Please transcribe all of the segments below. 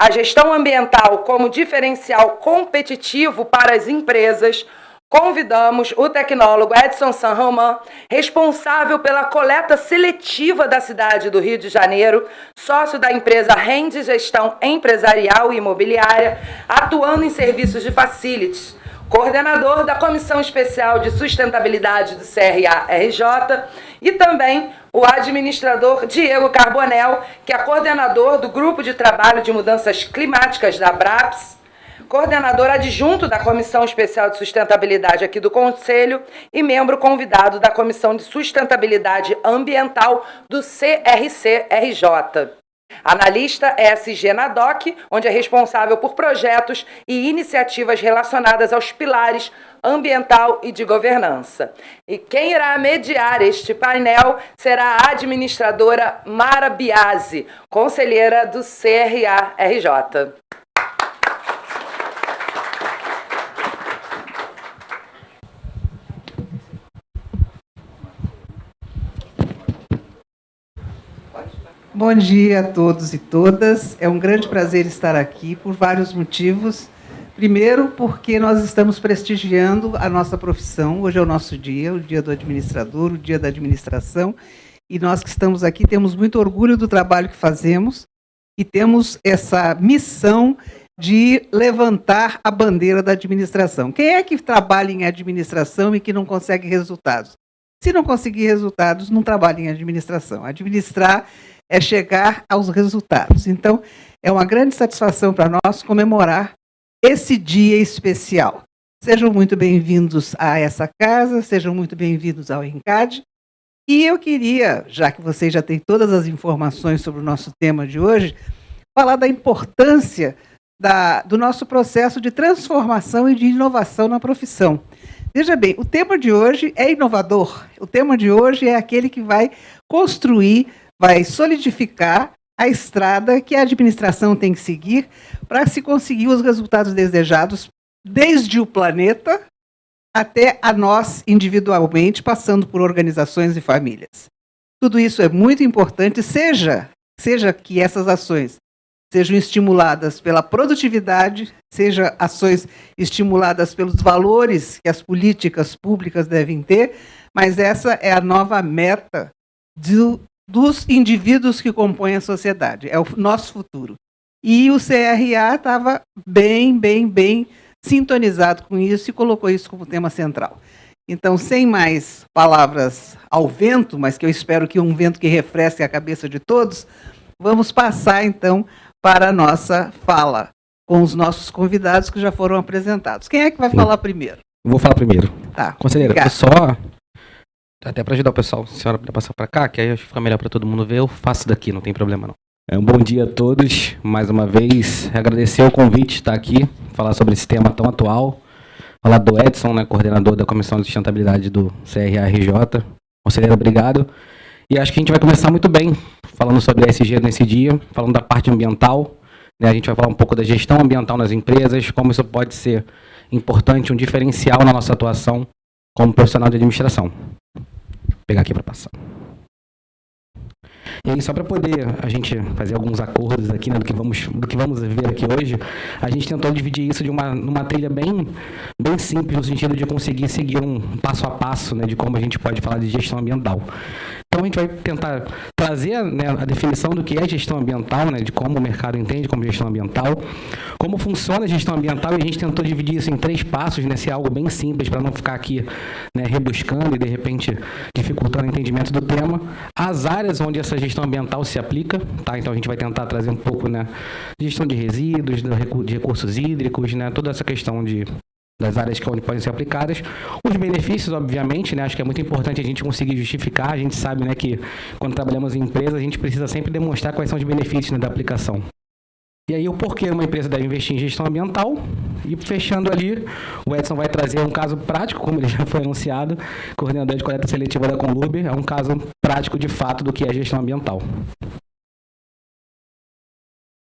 a gestão ambiental como diferencial competitivo para as empresas, convidamos o tecnólogo Edson San Román, responsável pela coleta seletiva da cidade do Rio de Janeiro, sócio da empresa Rende Gestão Empresarial e Imobiliária, atuando em serviços de facilities, coordenador da Comissão Especial de Sustentabilidade do CRA-RJ e também o administrador Diego Carbonel, que é coordenador do Grupo de Trabalho de Mudanças Climáticas da ABRAPS, coordenador adjunto da Comissão Especial de Sustentabilidade aqui do Conselho e membro convidado da Comissão de Sustentabilidade Ambiental do CRC-RJ. Analista ESG na DOC, onde é responsável por projetos e iniciativas relacionadas aos pilares ambiental e de governança. E quem irá mediar este painel será a administradora Mara Biasi, conselheira do CRA-RJ. Bom dia a todos e todas. É um grande prazer estar aqui por vários motivos. Primeiro, porque nós estamos prestigiando a nossa profissão. Hoje é o nosso dia, o dia do administrador, o dia da administração. E nós que estamos aqui temos muito orgulho do trabalho que fazemos e temos essa missão de levantar a bandeira da administração. Quem é que trabalha em administração e que não consegue resultados? Se não conseguir resultados, não trabalha em administração. Administrar é chegar aos resultados. Então, é uma grande satisfação para nós comemorar esse dia especial. Sejam muito bem-vindos a essa casa, sejam muito bem-vindos ao ENCAD. E eu queria, já que vocês já têm todas as informações sobre o nosso tema de hoje, falar da importância do nosso processo de transformação e de inovação na profissão. Veja bem, o tema de hoje é inovador. O tema de hoje é aquele que vai construir, vai solidificar a estrada que a administração tem que seguir para se conseguir os resultados desejados, desde o planeta até a nós individualmente, passando por organizações e famílias. Tudo isso é muito importante, seja que essas ações sejam estimuladas pela produtividade, seja ações estimuladas pelos valores que as políticas públicas devem ter, mas essa é a nova meta dos indivíduos que compõem a sociedade, é o nosso futuro. E o CRA estava bem sintonizado com isso e colocou isso como tema central. Então, sem mais palavras ao vento, mas que eu espero que um vento que refresque a cabeça de todos, vamos passar, então, para a nossa fala, com os nossos convidados que já foram apresentados. Quem é que vai falar primeiro? Eu vou falar primeiro. Tá. Conselheira, só... Até para ajudar o pessoal, a senhora puder passar para cá, que aí fica melhor para todo mundo ver, eu faço daqui, não tem problema não. Um bom dia a todos, mais uma vez, agradecer o convite de estar aqui, falar sobre esse tema tão atual, falar do Edson, né, coordenador da Comissão de Sustentabilidade do CRA-RJ. Conselheiro, obrigado. E acho que a gente vai começar muito bem, falando sobre ESG nesse dia, falando da parte ambiental, né, a gente vai falar um pouco da gestão ambiental nas empresas, como isso pode ser importante, um diferencial na nossa atuação como profissional de administração. Vou pegar aqui para passar. E aí, só para poder a gente fazer alguns acordos aqui, né, do que vamos ver aqui hoje, a gente tentou dividir isso numa trilha bem simples, no sentido de conseguir seguir um passo a passo, né, de como a gente pode falar de gestão ambiental. Então, a gente vai tentar trazer, né, a definição do que é gestão ambiental, né, de como o mercado entende como gestão ambiental, como funciona a gestão ambiental, e a gente tentou dividir isso em 3 passos, né, ser algo bem simples, para não ficar aqui, né, rebuscando e, de repente, dificultando o entendimento do tema. As áreas onde essa gestão ambiental se aplica, tá? Então, a gente vai tentar trazer um pouco, né, de gestão de resíduos, de recursos hídricos, né, toda essa questão das áreas que podem ser aplicadas. Os benefícios, obviamente, né, acho que é muito importante a gente conseguir justificar. A gente sabe, né, que quando trabalhamos em empresa, a gente precisa sempre demonstrar quais são os benefícios, né, da aplicação. E aí, o porquê uma empresa deve investir em gestão ambiental. E fechando ali, o Edson vai trazer um caso prático, como ele já foi anunciado, coordenador de coleta seletiva da Conlub, é um caso prático de fato do que é gestão ambiental.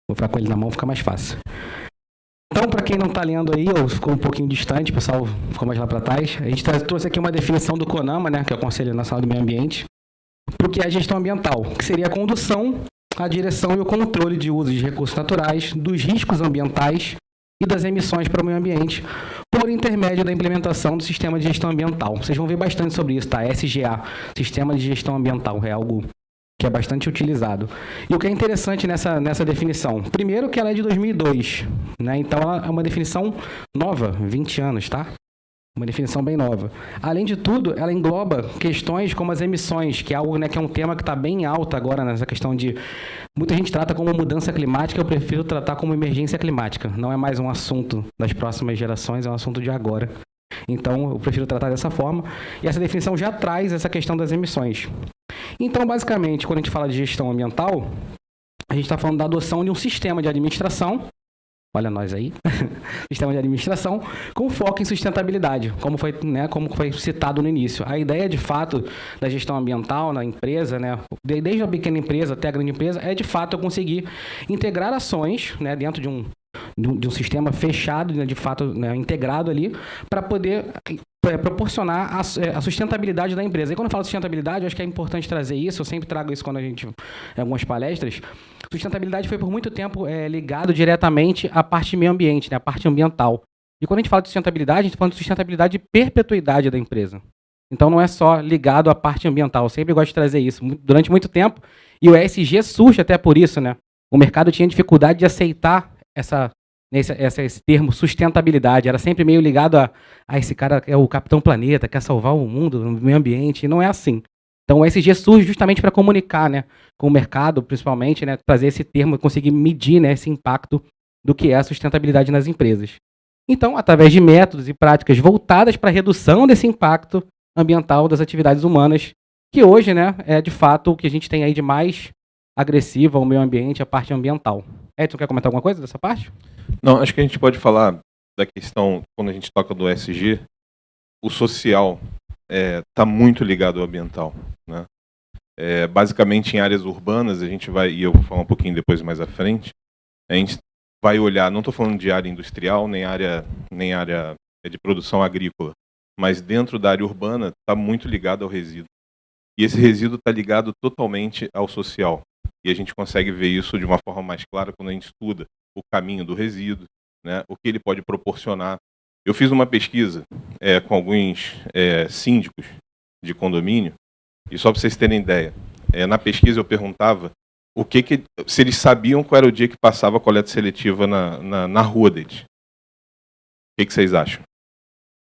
Vou ficar com ele na mão, fica mais fácil. Então, para quem não está lendo aí, ou ficou um pouquinho distante, o pessoal ficou mais lá para trás, a gente trouxe aqui uma definição do CONAMA, né, que é o Conselho Nacional do Meio Ambiente, para o que é a gestão ambiental, que seria a condução a direção e o controle de uso de recursos naturais, dos riscos ambientais e das emissões para o meio ambiente, por intermédio da implementação do Sistema de Gestão Ambiental. Vocês vão ver bastante sobre isso, tá? SGA, Sistema de Gestão Ambiental, é algo que é bastante utilizado. E o que é interessante nessa definição? Primeiro que ela é de 2002, né? Então ela é uma definição nova, 20 anos, tá? Uma definição bem nova. Além de tudo, ela engloba questões como as emissões, que é algo, né, que é um tema que está bem alto agora nessa questão de... Muita gente trata como mudança climática, eu prefiro tratar como emergência climática. Não é mais um assunto das próximas gerações, é um assunto de agora. Então, eu prefiro tratar dessa forma. E essa definição já traz essa questão das emissões. Então, basicamente, quando a gente fala de gestão ambiental, a gente está falando da adoção de um sistema de administração, olha nós aí, sistema de administração, com foco em sustentabilidade, como foi citado no início. A ideia, de fato, da gestão ambiental na empresa, né, desde a pequena empresa até a grande empresa, é, de fato, eu conseguir integrar ações, né, dentro de um sistema fechado, né, de fato, né, integrado ali, para poder proporcionar a sustentabilidade da empresa. E quando eu falo sustentabilidade, eu acho que é importante trazer isso, eu sempre trago isso quando a gente, em algumas palestras. Sustentabilidade foi por muito tempo ligado diretamente à parte de meio ambiente, né, à parte ambiental. E quando a gente fala de sustentabilidade, a gente está falando de sustentabilidade de perpetuidade da empresa. Então não é só ligado à parte ambiental, eu sempre gosto de trazer isso. Durante muito tempo, e o ESG surge até por isso, né? O mercado tinha dificuldade de aceitar esse termo sustentabilidade, era sempre meio ligado a esse cara que é o Capitão Planeta, quer salvar o mundo, o meio ambiente, e não é assim. Então o ESG surge justamente para comunicar, né, com o mercado, principalmente, né, trazer esse termo, conseguir medir, né, esse impacto do que é a sustentabilidade nas empresas. Então, através de métodos e práticas voltadas para a redução desse impacto ambiental das atividades humanas, que hoje, né, é de fato o que a gente tem aí de mais agressivo ao meio ambiente, a parte ambiental. Edson, quer comentar alguma coisa dessa parte? Não, acho que a gente pode falar da questão, quando a gente toca do ESG, o social está muito ligado ao ambiental, né? Basicamente, em áreas urbanas, a gente vai, e eu vou falar um pouquinho depois mais à frente, a gente vai olhar, não estou falando de área industrial, nem área de produção agrícola, mas dentro da área urbana está muito ligado ao resíduo. E esse resíduo está ligado totalmente ao social. E a gente consegue ver isso de uma forma mais clara quando a gente estuda o caminho do resíduo, né, o que ele pode proporcionar. Eu fiz uma pesquisa com alguns síndicos de condomínio, e só para vocês terem ideia, na pesquisa eu perguntava se eles sabiam qual era o dia que passava a coleta seletiva na rua deles. O que vocês acham?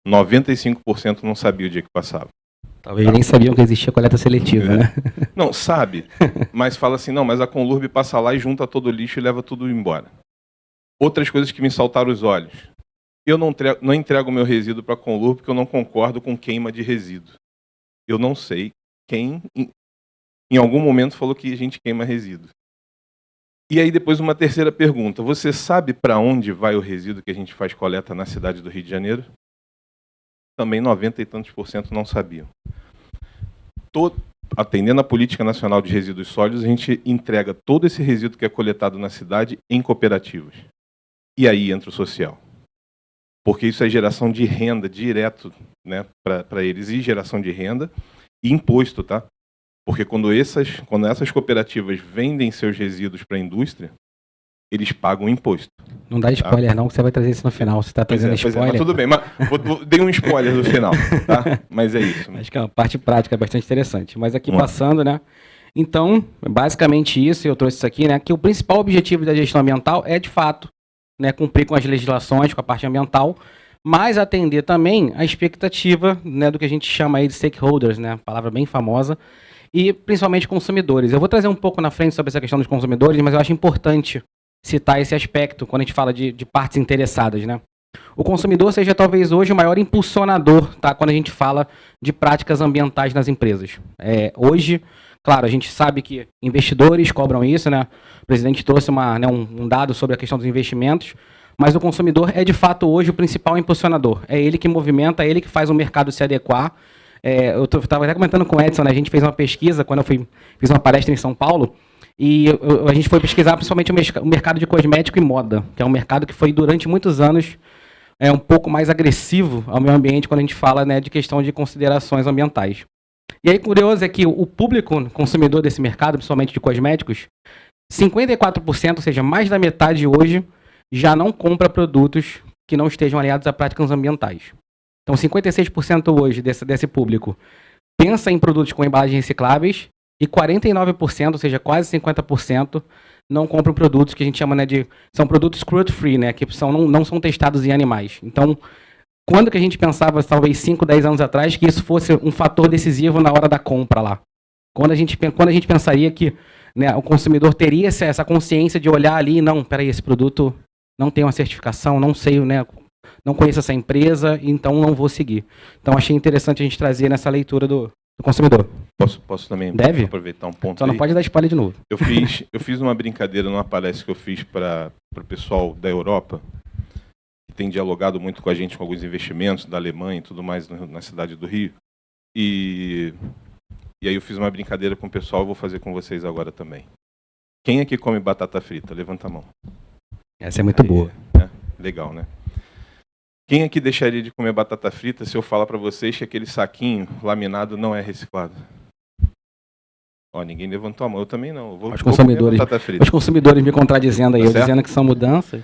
95% não sabia o dia que passava. Talvez nem sabiam que existia coleta seletiva, né? Não, sabe, mas fala assim, não, mas a Conlurb passa lá e junta todo o lixo e leva tudo embora. Outras coisas que me saltaram os olhos. Eu não entrego meu resíduo para a Conlurb porque eu não concordo com queima de resíduo. Eu não sei quem, em algum momento, falou que a gente queima resíduo. E aí depois uma terceira pergunta. Você sabe para onde vai o resíduo que a gente faz coleta na cidade do Rio de Janeiro? Também 90 e tantos % não sabiam. Atendendo a Política Nacional de Resíduos Sólidos, a gente entrega todo esse resíduo que é coletado na cidade em cooperativas. E aí entra o social. Porque isso é geração de renda direto, né, para eles, e geração de renda e imposto, tá? Porque quando essas cooperativas vendem seus resíduos para a indústria, eles pagam imposto. Não dá spoiler, tá? Não, que você vai trazer isso no final. Você está trazendo spoiler. Mas tudo bem, mas dei um spoiler no final, tá? Mas é isso. Acho que é uma parte prática bastante interessante. Mas aqui passando, né? Então, basicamente isso, eu trouxe isso aqui, né? Que o principal objetivo da gestão ambiental é, de fato, né, cumprir com as legislações, com a parte ambiental, mas atender também a expectativa, né, do que a gente chama aí de stakeholders, né? Palavra bem famosa, e principalmente consumidores. Eu vou trazer um pouco na frente sobre essa questão dos consumidores, mas eu acho importante citar esse aspecto quando a gente fala de partes interessadas, né? O consumidor seja talvez hoje o maior impulsionador, tá? Quando a gente fala de práticas ambientais nas empresas. Hoje, claro, a gente sabe que investidores cobram isso, né? O presidente trouxe um dado sobre a questão dos investimentos, mas o consumidor é de fato hoje o principal impulsionador. É ele que movimenta, é ele que faz o mercado se adequar. Eu estava até comentando com o Edson, né? A gente fez uma pesquisa quando eu fiz uma palestra em São Paulo. E a gente foi pesquisar principalmente o mercado de cosmético e moda, que é um mercado que foi durante muitos anos um pouco mais agressivo ao meio ambiente quando a gente fala, né, de questão de considerações ambientais. E aí, curioso é que o público consumidor desse mercado, principalmente de cosméticos, 54%, ou seja, mais da metade hoje, já não compra produtos que não estejam aliados a práticas ambientais. Então, 56% hoje desse público pensa em produtos com embalagens recicláveis e 49%, ou seja, quase 50%, não compram produtos que a gente chama, né, são produtos cruelty-free, né, que não são testados em animais. Então, quando que a gente pensava, talvez 5, 10 anos atrás, que isso fosse um fator decisivo na hora da compra lá? Quando a gente pensaria que, né, o consumidor teria essa consciência de olhar ali, não, peraí, esse produto não tem uma certificação, não sei, né, não conheço essa empresa, então não vou seguir. Então, achei interessante a gente trazer nessa leitura do consumidor. Posso também Deve? aproveitar um ponto Só não aí? pode dar spoiler de novo. Eu fiz uma brincadeira numa palestra que eu fiz para o pessoal da Europa, que tem dialogado muito com a gente com alguns investimentos da Alemanha e tudo mais na cidade do Rio. E aí eu fiz uma brincadeira com o pessoal, eu vou fazer com vocês agora também. Quem aqui come batata frita? Levanta a mão. Essa é muito boa. Né? Legal, né? Quem aqui deixaria de comer batata frita se eu falar para vocês que aquele saquinho laminado não é reciclado? Ó, ninguém levantou a mão, eu também não. Eu vou comer batata frita. Os consumidores me contradizendo aí, Tá eu certo? dizendo que são mudanças.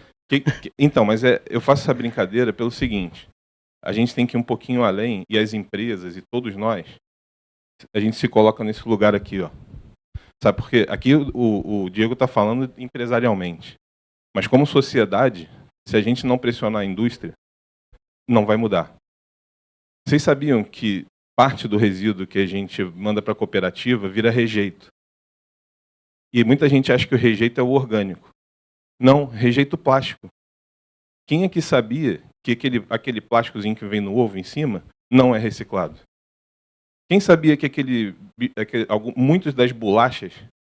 Então, mas eu faço essa brincadeira pelo seguinte: a gente tem que ir um pouquinho além, e as empresas e todos nós, a gente se coloca nesse lugar aqui, ó. Sabe por quê? Aqui o Diego está falando empresarialmente. Mas como sociedade, se a gente não pressionar a indústria, não vai mudar. Vocês sabiam que parte do resíduo que a gente manda para a cooperativa vira rejeito? E muita gente acha que o rejeito é o orgânico. Não, rejeito plástico. Quem aqui sabia que aquele plásticozinho que vem no ovo em cima não é reciclado? Quem sabia que muitas das bolachas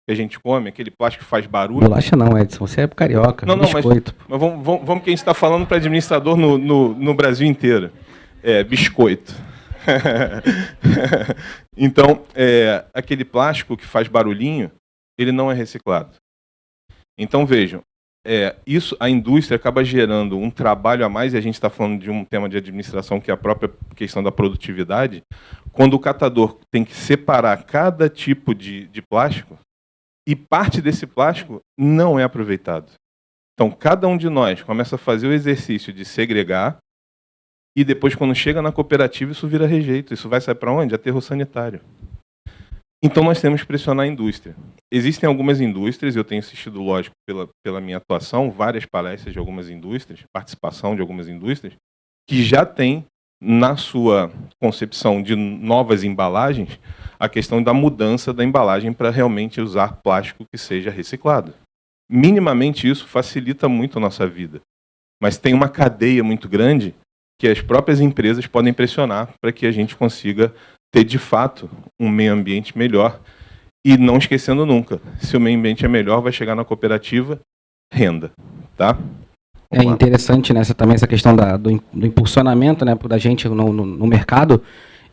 que a gente come, aquele plástico que faz barulho... Bolacha não, Edson, você é carioca, não, biscoito. Mas vamos que a gente está falando para administrador no Brasil inteiro. Biscoito. Então, aquele plástico que faz barulhinho, ele não é reciclado. Então, vejam, a indústria acaba gerando um trabalho a mais, e a gente está falando de um tema de administração que é a própria questão da produtividade, quando o catador tem que separar cada tipo de plástico, e parte desse plástico não é aproveitado. Então, cada um de nós começa a fazer o exercício de segregar, e depois, quando chega na cooperativa, isso vira rejeito. Isso vai sair para onde? Aterro sanitário. Então, nós temos que pressionar a indústria. Existem algumas indústrias, eu tenho assistido, lógico, pela minha atuação, várias palestras de algumas indústrias, participação de algumas indústrias, que já têm, na sua concepção de novas embalagens, a questão da mudança da embalagem para realmente usar plástico que seja reciclado. Minimamente isso facilita muito a nossa vida. Mas tem uma cadeia muito grande que as próprias empresas podem pressionar para que a gente consiga ter, de fato, um meio ambiente melhor. E não esquecendo nunca, se o meio ambiente é melhor, vai chegar na cooperativa, renda. Tá? É interessante, né, também essa questão do impulsionamento, né, da gente no mercado,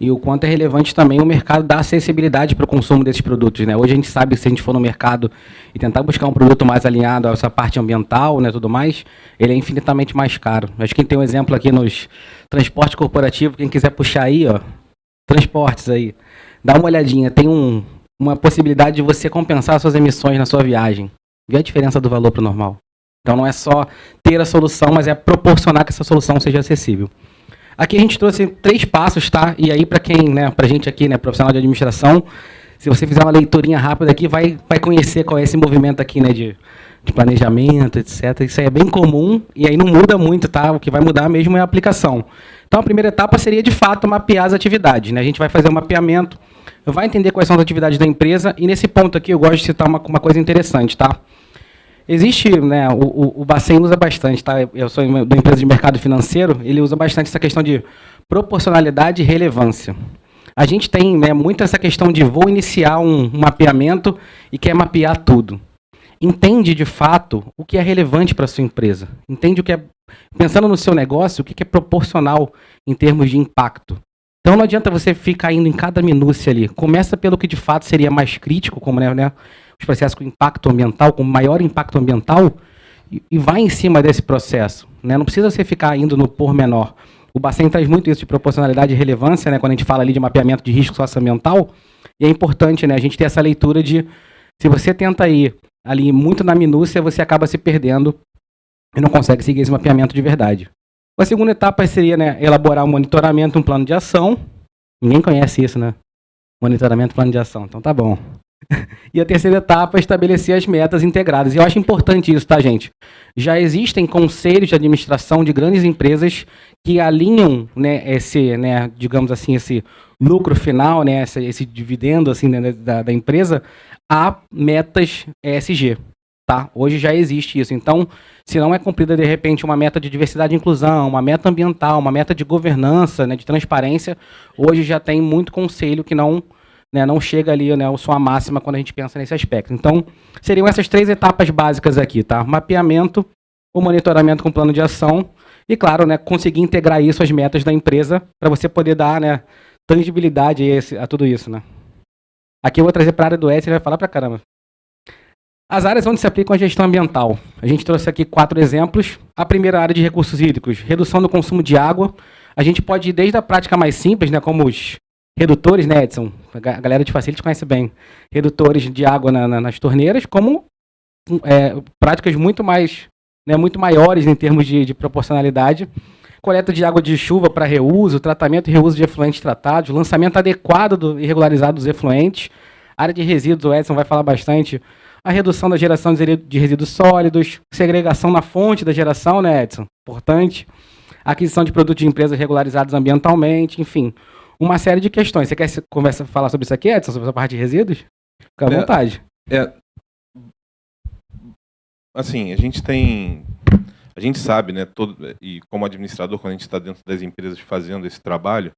e o quanto é relevante também o mercado dar acessibilidade para o consumo desses produtos, né? Hoje a gente sabe que se a gente for no mercado e tentar buscar um produto mais alinhado a essa parte ambiental, né, tudo mais, ele é infinitamente mais caro. Acho que tem um exemplo aqui nos transporte corporativo, quem quiser puxar aí, ó, transportes aí, dá uma olhadinha, tem uma possibilidade de você compensar suas emissões na sua viagem. Vê a diferença do valor para o normal. Então não é só ter a solução, mas é proporcionar que essa solução seja acessível. Aqui a gente trouxe 3 passos, tá? E aí para quem, né, pra gente aqui, né, profissional de administração, se você fizer uma leiturinha rápida aqui, vai conhecer qual é esse movimento aqui, né, de planejamento, etc. Isso aí é bem comum e aí não muda muito, tá? O que vai mudar mesmo é a aplicação. Então a primeira etapa seria, de fato, mapear as atividades, né? A gente vai fazer um mapeamento, vai entender quais são as atividades da empresa, e nesse ponto aqui eu gosto de citar uma coisa interessante, tá? Existe, né, o Bacen usa bastante, tá? Eu sou da empresa de mercado financeiro, ele usa bastante essa questão de proporcionalidade e relevância. A gente tem, né, muito essa questão de vou iniciar um mapeamento e quer mapear tudo. Entende, de fato, o que é relevante para a sua empresa. Entende o que é, pensando no seu negócio, o que é proporcional em termos de impacto. Então não adianta você ficar indo em cada minúcia ali. Começa pelo que de fato seria mais crítico, como, né, os processos com impacto ambiental, com maior impacto ambiental, e vai em cima desse processo, né? Não precisa você ficar indo no pormenor. O Bacen traz muito isso de proporcionalidade e relevância, né, quando a gente fala ali de mapeamento de risco socioambiental, e é importante, né, a gente ter essa leitura de, se você tenta ir ali muito na minúcia, você acaba se perdendo e não consegue seguir esse mapeamento de verdade. A segunda etapa seria, né, elaborar um monitoramento, um plano de ação. Ninguém conhece isso, né? Monitoramento, plano de ação. Então tá bom. E a terceira etapa é estabelecer as metas integradas. E eu acho importante isso, tá, gente? Já existem conselhos de administração de grandes empresas que alinham, né, esse, né, digamos assim, esse lucro final, né, esse dividendo assim, né, da empresa a metas ESG. Tá? Hoje já existe isso. Então, se não é cumprida, de repente, uma meta de diversidade e inclusão, uma meta ambiental, uma meta de governança, né, de transparência, hoje já tem muito conselho que não, né, não chega ali, né, a sua máxima quando a gente pensa nesse aspecto. Então, seriam essas 3 etapas básicas aqui, tá? Mapeamento, o monitoramento com plano de ação e, claro, né, conseguir integrar isso às metas da empresa para você poder dar, né, tangibilidade a tudo isso, né? Aqui eu vou trazer para a área do S, ele vai falar para caramba. As áreas onde se aplica a gestão ambiental. A gente trouxe aqui 4 exemplos. A primeira área de recursos hídricos, redução do consumo de água. A gente pode ir desde a prática mais simples, né, como os redutores, né, Edson? A galera de Facility conhece bem. Redutores de água nas torneiras, como práticas muito mais, né, muito maiores em termos de proporcionalidade. Coleta de água de chuva para reuso, tratamento e reuso de efluentes tratados, lançamento adequado e regularizado dos efluentes. Área de resíduos, o Edson vai falar bastante. A redução da geração de resíduos sólidos, segregação na fonte da geração, né, Edson? Importante. Aquisição de produtos de empresas regularizados ambientalmente, enfim. Uma série de questões. Você quer falar sobre isso aqui, Edson, sobre essa parte de resíduos? Fica à vontade. Assim, a gente sabe, né, e como administrador, quando a gente está dentro das empresas fazendo esse trabalho,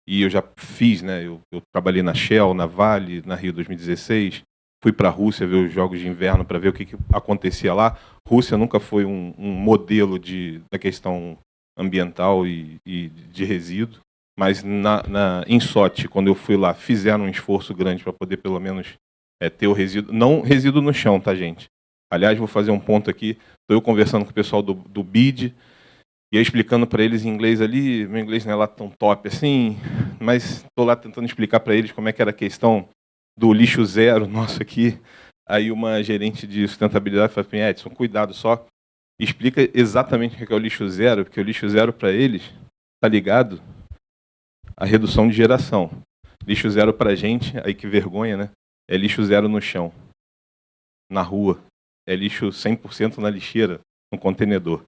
e eu já fiz, né, eu trabalhei na Shell, na Vale, na Rio 2016, fui para a Rússia ver os Jogos de Inverno para ver o que acontecia lá. Rússia nunca foi um modelo da questão ambiental e de resíduo, mas em Sochi, quando eu fui lá, fizeram um esforço grande para poder pelo menos ter o resíduo, não resíduo no chão, tá, gente? Aliás, vou fazer um ponto aqui, estou eu conversando com o pessoal do BID, e eu explicando para eles em inglês ali, meu inglês não é lá tão top assim, mas estou lá tentando explicar para eles como é que era a questão do lixo zero nosso aqui. Aí uma gerente de sustentabilidade falou para mim, Edson, cuidado só, explica exatamente o que é o lixo zero, porque o lixo zero para eles está ligado à redução de geração. Lixo zero para a gente, aí que vergonha, né? É lixo zero no chão, na rua. É lixo 100% na lixeira, no contenedor.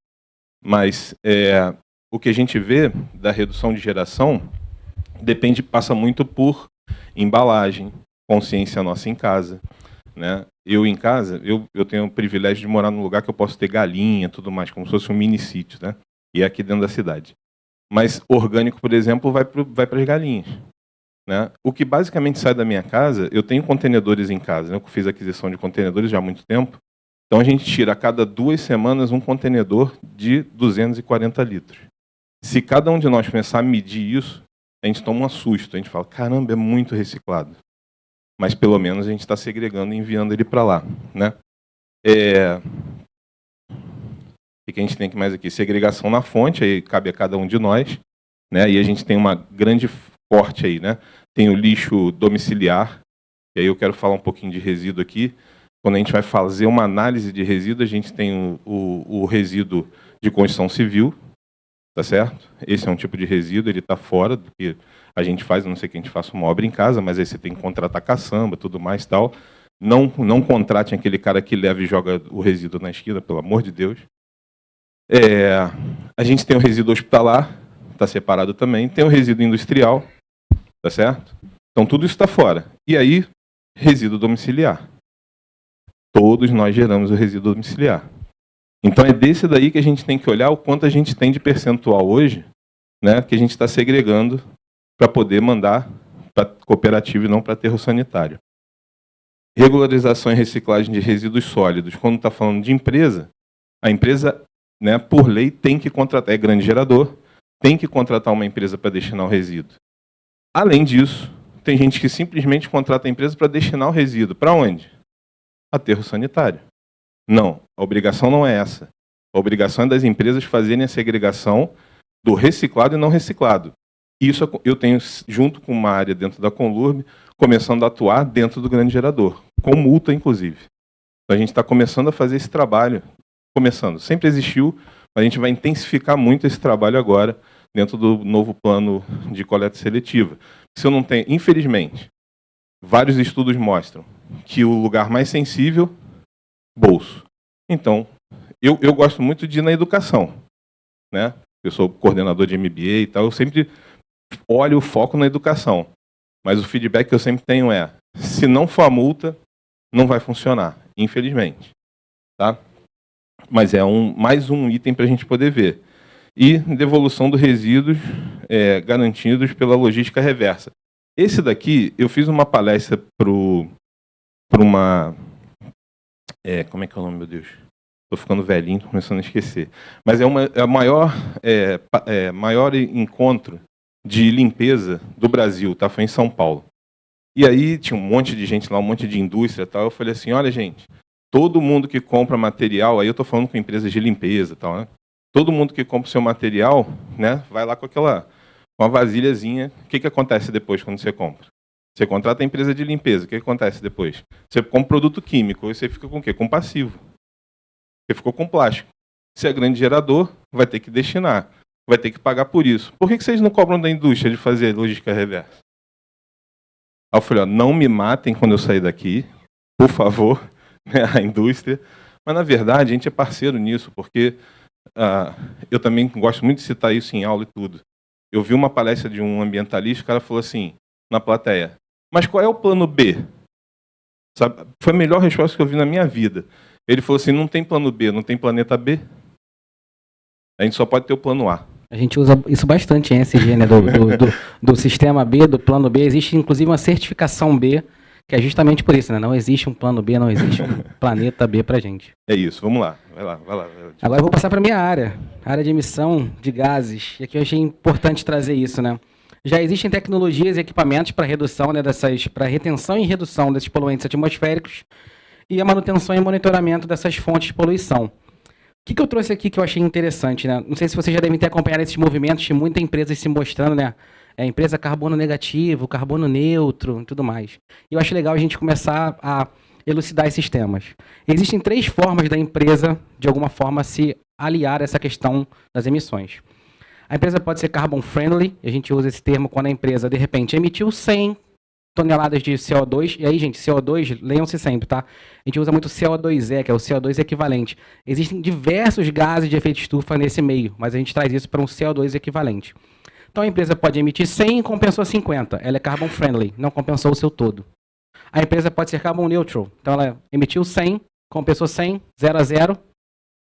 Mas o que a gente vê da redução de geração passa muito por embalagem, consciência nossa em casa, né? Eu em casa, eu tenho o privilégio de morar num lugar que eu posso ter galinha, tudo mais, como se fosse um mini sítio, né? E é aqui dentro da cidade. Mas orgânico, por exemplo, vai para as galinhas, né? O que basicamente sai da minha casa, eu tenho contenedores em casa, né? Eu fiz aquisição de contenedores já há muito tempo. Então a gente tira a cada 2 semanas um contenedor de 240 litros. Se cada um de nós começar a medir isso, a gente toma um susto, a gente fala, caramba, é muito reciclado. Mas pelo menos a gente está segregando e enviando ele para lá, né? O que a gente tem aqui mais aqui? Segregação na fonte, aí cabe a cada um de nós, né? E a gente tem uma grande corte aí, né? Tem o lixo domiciliar, e aí eu quero falar um pouquinho de resíduo aqui. Quando a gente vai fazer uma análise de resíduo, a gente tem o resíduo de construção civil, tá certo? Esse é um tipo de resíduo, ele está fora do que a gente faz, a não ser que a gente faça uma obra em casa, mas aí você tem que contratar caçamba, tudo mais e tal. Não contrate aquele cara que leva e joga o resíduo na esquina, pelo amor de Deus. A gente tem o resíduo hospitalar, está separado também. Tem o resíduo industrial, tá certo? Então tudo isso está fora. E aí, resíduo domiciliar. Todos nós geramos o resíduo domiciliar. Então é desse daí que a gente tem que olhar o quanto a gente tem de percentual hoje, né, que a gente está segregando para poder mandar para cooperativa e não para aterro sanitário. Regularização e reciclagem de resíduos sólidos. Quando está falando de empresa, a empresa, né, por lei, tem que contratar, é grande gerador, tem que contratar uma empresa para destinar o resíduo. Além disso, tem gente que simplesmente contrata a empresa para destinar o resíduo. Para onde? Aterro sanitário. Não, a obrigação não é essa. A obrigação é das empresas fazerem a segregação do reciclado e não reciclado. Isso eu tenho, junto com uma área dentro da Conlurb, começando a atuar dentro do grande gerador, com multa, inclusive. Então, a gente está começando a fazer esse trabalho. Começando, sempre existiu, mas a gente vai intensificar muito esse trabalho agora dentro do novo plano de coleta seletiva. Se eu não tenho, infelizmente, vários estudos mostram que o lugar mais sensível, bolso. Então, eu gosto muito de ir na educação, né? Eu sou coordenador de MBA e tal, eu sempre olho o foco na educação. Mas o feedback que eu sempre tenho é, se não for a multa, não vai funcionar, infelizmente. Tá? Mas é mais um item para a gente poder ver. E devolução dos resíduos garantidos pela logística reversa. Esse daqui, eu fiz uma palestra para uma... como é que é o nome, meu Deus? Estou ficando velhinho, estou começando a esquecer. Mas é o maior encontro de limpeza do Brasil, tá? Foi em São Paulo. E aí tinha um monte de gente lá, um monte de indústria e tal. Eu falei assim, olha, gente, todo mundo que compra material, aí eu estou falando com empresas de limpeza e tal, né? Todo mundo que compra o seu material, né, vai lá com uma vasilhazinha. O que acontece depois quando você compra? Você contrata a empresa de limpeza, o que acontece depois? Você compra produto químico, e você fica com o quê? Com passivo. Você ficou com plástico. Se é grande gerador, vai ter que destinar. Vai ter que pagar por isso. Por que vocês não cobram da indústria de fazer logística reversa? Aí eu falei, ó, não me matem quando eu sair daqui, por favor, né, a indústria. Mas, na verdade, a gente é parceiro nisso, porque eu também gosto muito de citar isso em aula e tudo. Eu vi uma palestra de um ambientalista, o cara falou assim, na plateia, mas qual é o plano B? Sabe? Foi a melhor resposta que eu vi na minha vida. Ele falou assim, não tem plano B, não tem planeta B. A gente só pode ter o plano A. A gente usa isso bastante em ESG, né? Do sistema B, do plano B. Existe, inclusive, uma certificação B, que é justamente por isso, né? Não existe um plano B, não existe um planeta B pra gente. É isso, vamos lá. Vai lá. Agora eu vou passar para a minha área de emissão de gases. E aqui eu achei importante trazer isso, né? Já existem tecnologias e equipamentos para redução, né, para retenção e redução desses poluentes atmosféricos e a manutenção e monitoramento dessas fontes de poluição. O que eu trouxe aqui que eu achei interessante, né? Não sei se vocês já devem ter acompanhado esses movimentos de muitas empresas se mostrando, né? Empresa carbono negativo, carbono neutro e tudo mais. E eu acho legal a gente começar a elucidar esses temas. Existem 3 formas da empresa, de alguma forma, se aliar a essa questão das emissões. A empresa pode ser carbon friendly, a gente usa esse termo quando a empresa, de repente, emitiu 100 toneladas de CO2, e aí, gente, CO2, leiam-se sempre, tá? A gente usa muito CO2e, que é o CO2 equivalente. Existem diversos gases de efeito estufa nesse meio, mas a gente traz isso para um CO2 equivalente. Então, a empresa pode emitir 100 e compensou 50. Ela é carbon friendly, não compensou o seu todo. A empresa pode ser carbon neutral. Então, ela emitiu 100, compensou 100, 0 a 0.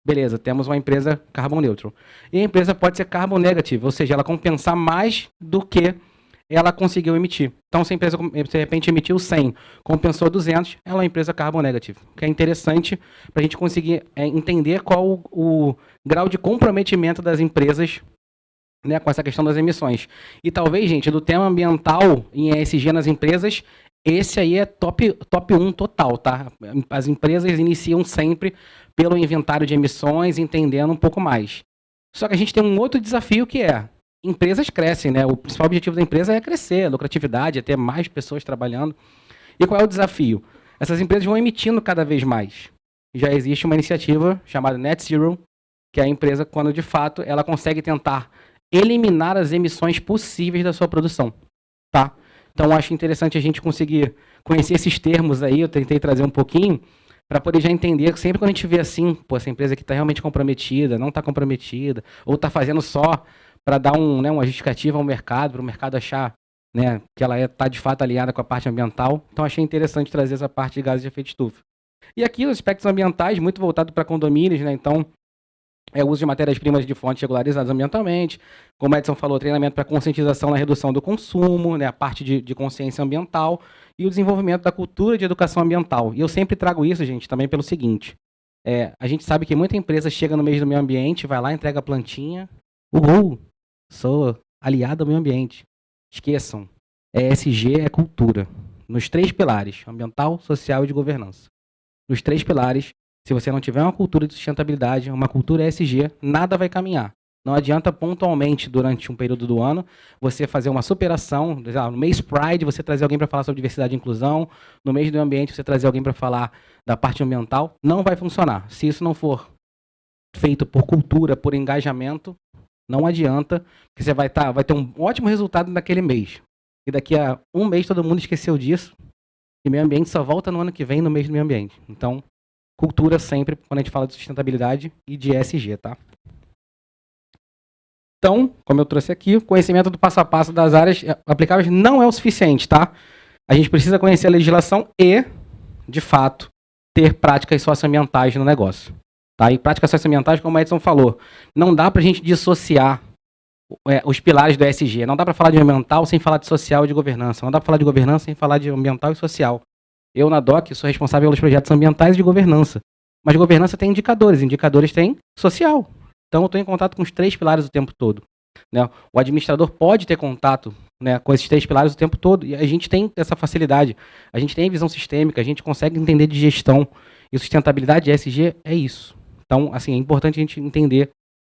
Beleza, temos uma empresa carbon neutral. E a empresa pode ser carbon negative, ou seja, ela compensar mais do que ela conseguiu emitir. Então, se a empresa, de repente, emitiu 100, compensou 200, ela é uma empresa carbon negative. O que é interessante para a gente conseguir entender qual o grau de comprometimento das empresas, né, com essa questão das emissões. E talvez, gente, do tema ambiental em ESG nas empresas, esse aí é top 1 total, tá? As empresas iniciam sempre pelo inventário de emissões, entendendo um pouco mais. Só que a gente tem um outro desafio que é, empresas crescem, né? O principal objetivo da empresa é crescer, a lucratividade, é ter mais pessoas trabalhando. E qual é o desafio? Essas empresas vão emitindo cada vez mais. Já existe uma iniciativa chamada Net Zero, que é a empresa, quando de fato ela consegue tentar eliminar as emissões possíveis da sua produção, tá? Então, acho interessante a gente conseguir conhecer esses termos aí, eu tentei trazer um pouquinho, para poder já entender, sempre quando a gente vê assim, pô, essa empresa aqui está realmente comprometida, não está comprometida, ou está fazendo só para dar uma justificativa ao mercado, para o mercado achar, né, que ela está de fato alinhada com a parte ambiental. Então, achei interessante trazer essa parte de gases de efeito estufa. E aqui, os aspectos ambientais, muito voltado para condomínios, né, então, o uso de matérias-primas de fontes regularizadas ambientalmente, como a Edson falou, treinamento para conscientização na redução do consumo, né, a parte de consciência ambiental e o desenvolvimento da cultura de educação ambiental. E eu sempre trago isso, gente, também pelo seguinte, a gente sabe que muita empresa chega no mês do meio ambiente, vai lá, entrega a plantinha, sou aliado ao meio ambiente. Esqueçam, ESG é cultura, nos 3 pilares, ambiental, social e de governança. Nos 3 pilares, se você não tiver uma cultura de sustentabilidade, uma cultura ESG, nada vai caminhar. Não adianta pontualmente, durante um período do ano, você fazer uma superação. No mês Pride, você trazer alguém para falar sobre diversidade e inclusão. No mês do meio ambiente, você trazer alguém para falar da parte ambiental. Não vai funcionar. Se isso não for feito por cultura, por engajamento, não adianta, porque você vai ter um ótimo resultado naquele mês. E daqui a um mês todo mundo esqueceu disso. E meio ambiente só volta no ano que vem, no mês do meio ambiente. Então, cultura sempre, quando a gente fala de sustentabilidade e de ESG, tá? Então, como eu trouxe aqui, o conhecimento do passo a passo das áreas aplicáveis não é o suficiente, tá? A gente precisa conhecer a legislação e, de fato, ter práticas socioambientais no negócio. Tá? E práticas socioambientais, como o Edson falou, não dá para a gente dissociar os pilares do ESG. Não dá para falar de ambiental sem falar de social e de governança. Não dá para falar de governança sem falar de ambiental e social. Eu, na DOC, sou responsável pelos projetos ambientais e de governança. Mas governança tem indicadores. Indicadores tem social. Então, eu estou em contato com os 3 pilares o tempo todo. Né? O administrador pode ter contato, né, com esses 3 pilares o tempo todo. E a gente tem essa facilidade. A gente tem visão sistêmica, a gente consegue entender de gestão. E sustentabilidade ESG é isso. Então, assim, é importante a gente entender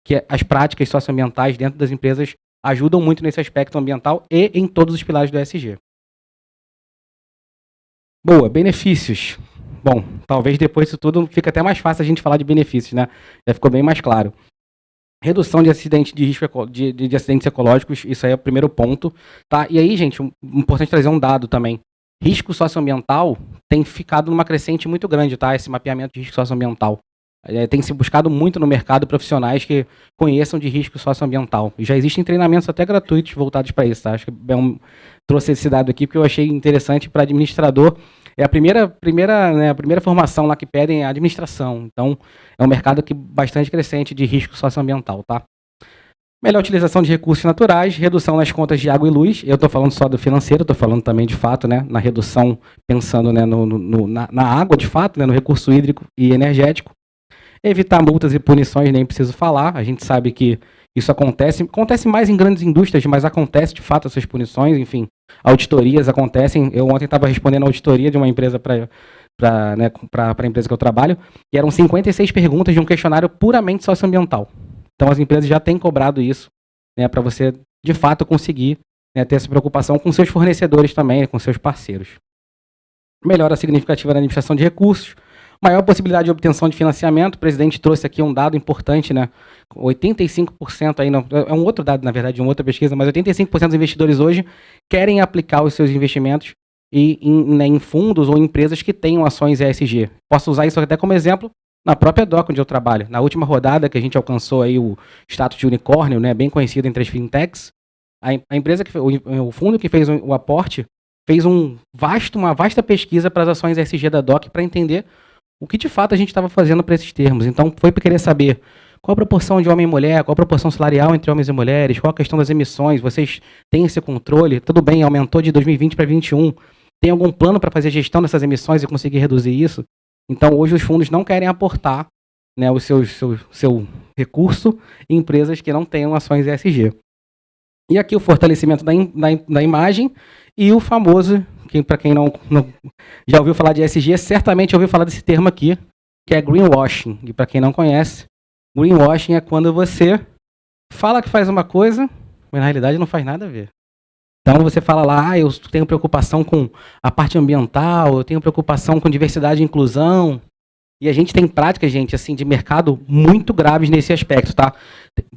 que as práticas socioambientais dentro das empresas ajudam muito nesse aspecto ambiental e em todos os pilares do ESG. Boa, benefícios. Bom, talvez depois disso tudo fica até mais fácil a gente falar de benefícios, né? Já ficou bem mais claro. Redução de acidentes de risco de acidentes ecológicos, isso aí é o primeiro ponto. Tá? E aí, gente, importante trazer um dado também. Risco socioambiental tem ficado numa crescente muito grande, tá? Esse mapeamento de risco socioambiental. Tem se buscado muito no mercado profissionais que conheçam de risco socioambiental. E já existem treinamentos até gratuitos voltados para isso. Tá? Acho que trouxe esse dado aqui porque eu achei interessante para administrador. É a primeira formação lá que pedem é a administração. Então, é um mercado bastante crescente de risco socioambiental. Tá? Melhor utilização de recursos naturais, redução nas contas de água e luz. Eu estou falando só do financeiro, estou falando também de fato, né, na redução, pensando, né, na água de fato, né, no recurso hídrico e energético. Evitar multas e punições, nem preciso falar. A gente sabe que isso acontece mais em grandes indústrias, mas acontece de fato essas punições, enfim. Auditorias acontecem. Eu ontem estava respondendo a auditoria de uma empresa para a empresa que eu trabalho, e eram 56 perguntas de um questionário puramente socioambiental. Então as empresas já têm cobrado isso, né, para você de fato conseguir, né, ter essa preocupação com seus fornecedores também, com seus parceiros. Melhora significativa na administração de recursos. Maior possibilidade de obtenção de financiamento. O presidente trouxe aqui um dado importante, né? 85% aí, não, é um outro dado, na verdade, de uma outra pesquisa, mas 85% dos investidores hoje querem aplicar os seus investimentos em fundos ou empresas que tenham ações ESG. Posso usar isso até como exemplo na própria DOC, onde eu trabalho. Na última rodada que a gente alcançou aí o status de unicórnio, né, bem conhecido entre as fintechs, a empresa o fundo que fez o aporte fez uma vasta pesquisa para as ações ESG da DOC para entender o que de fato a gente estava fazendo para esses termos. Então, foi para querer saber qual a proporção de homem e mulher, qual a proporção salarial entre homens e mulheres, qual a questão das emissões, vocês têm esse controle? Tudo bem, aumentou de 2020 para 2021. Tem algum plano para fazer gestão dessas emissões e conseguir reduzir isso? Então, hoje os fundos não querem aportar, né, o seu recurso em empresas que não tenham ações ESG. E aqui o fortalecimento da imagem e o famoso, que para quem não já ouviu falar de ESG, certamente ouviu falar desse termo aqui, que é greenwashing. E para quem não conhece, greenwashing é quando você fala que faz uma coisa, mas na realidade não faz nada a ver. Então você fala lá, eu tenho preocupação com a parte ambiental, eu tenho preocupação com diversidade e inclusão. E a gente tem práticas, gente, assim, de mercado muito graves nesse aspecto, tá?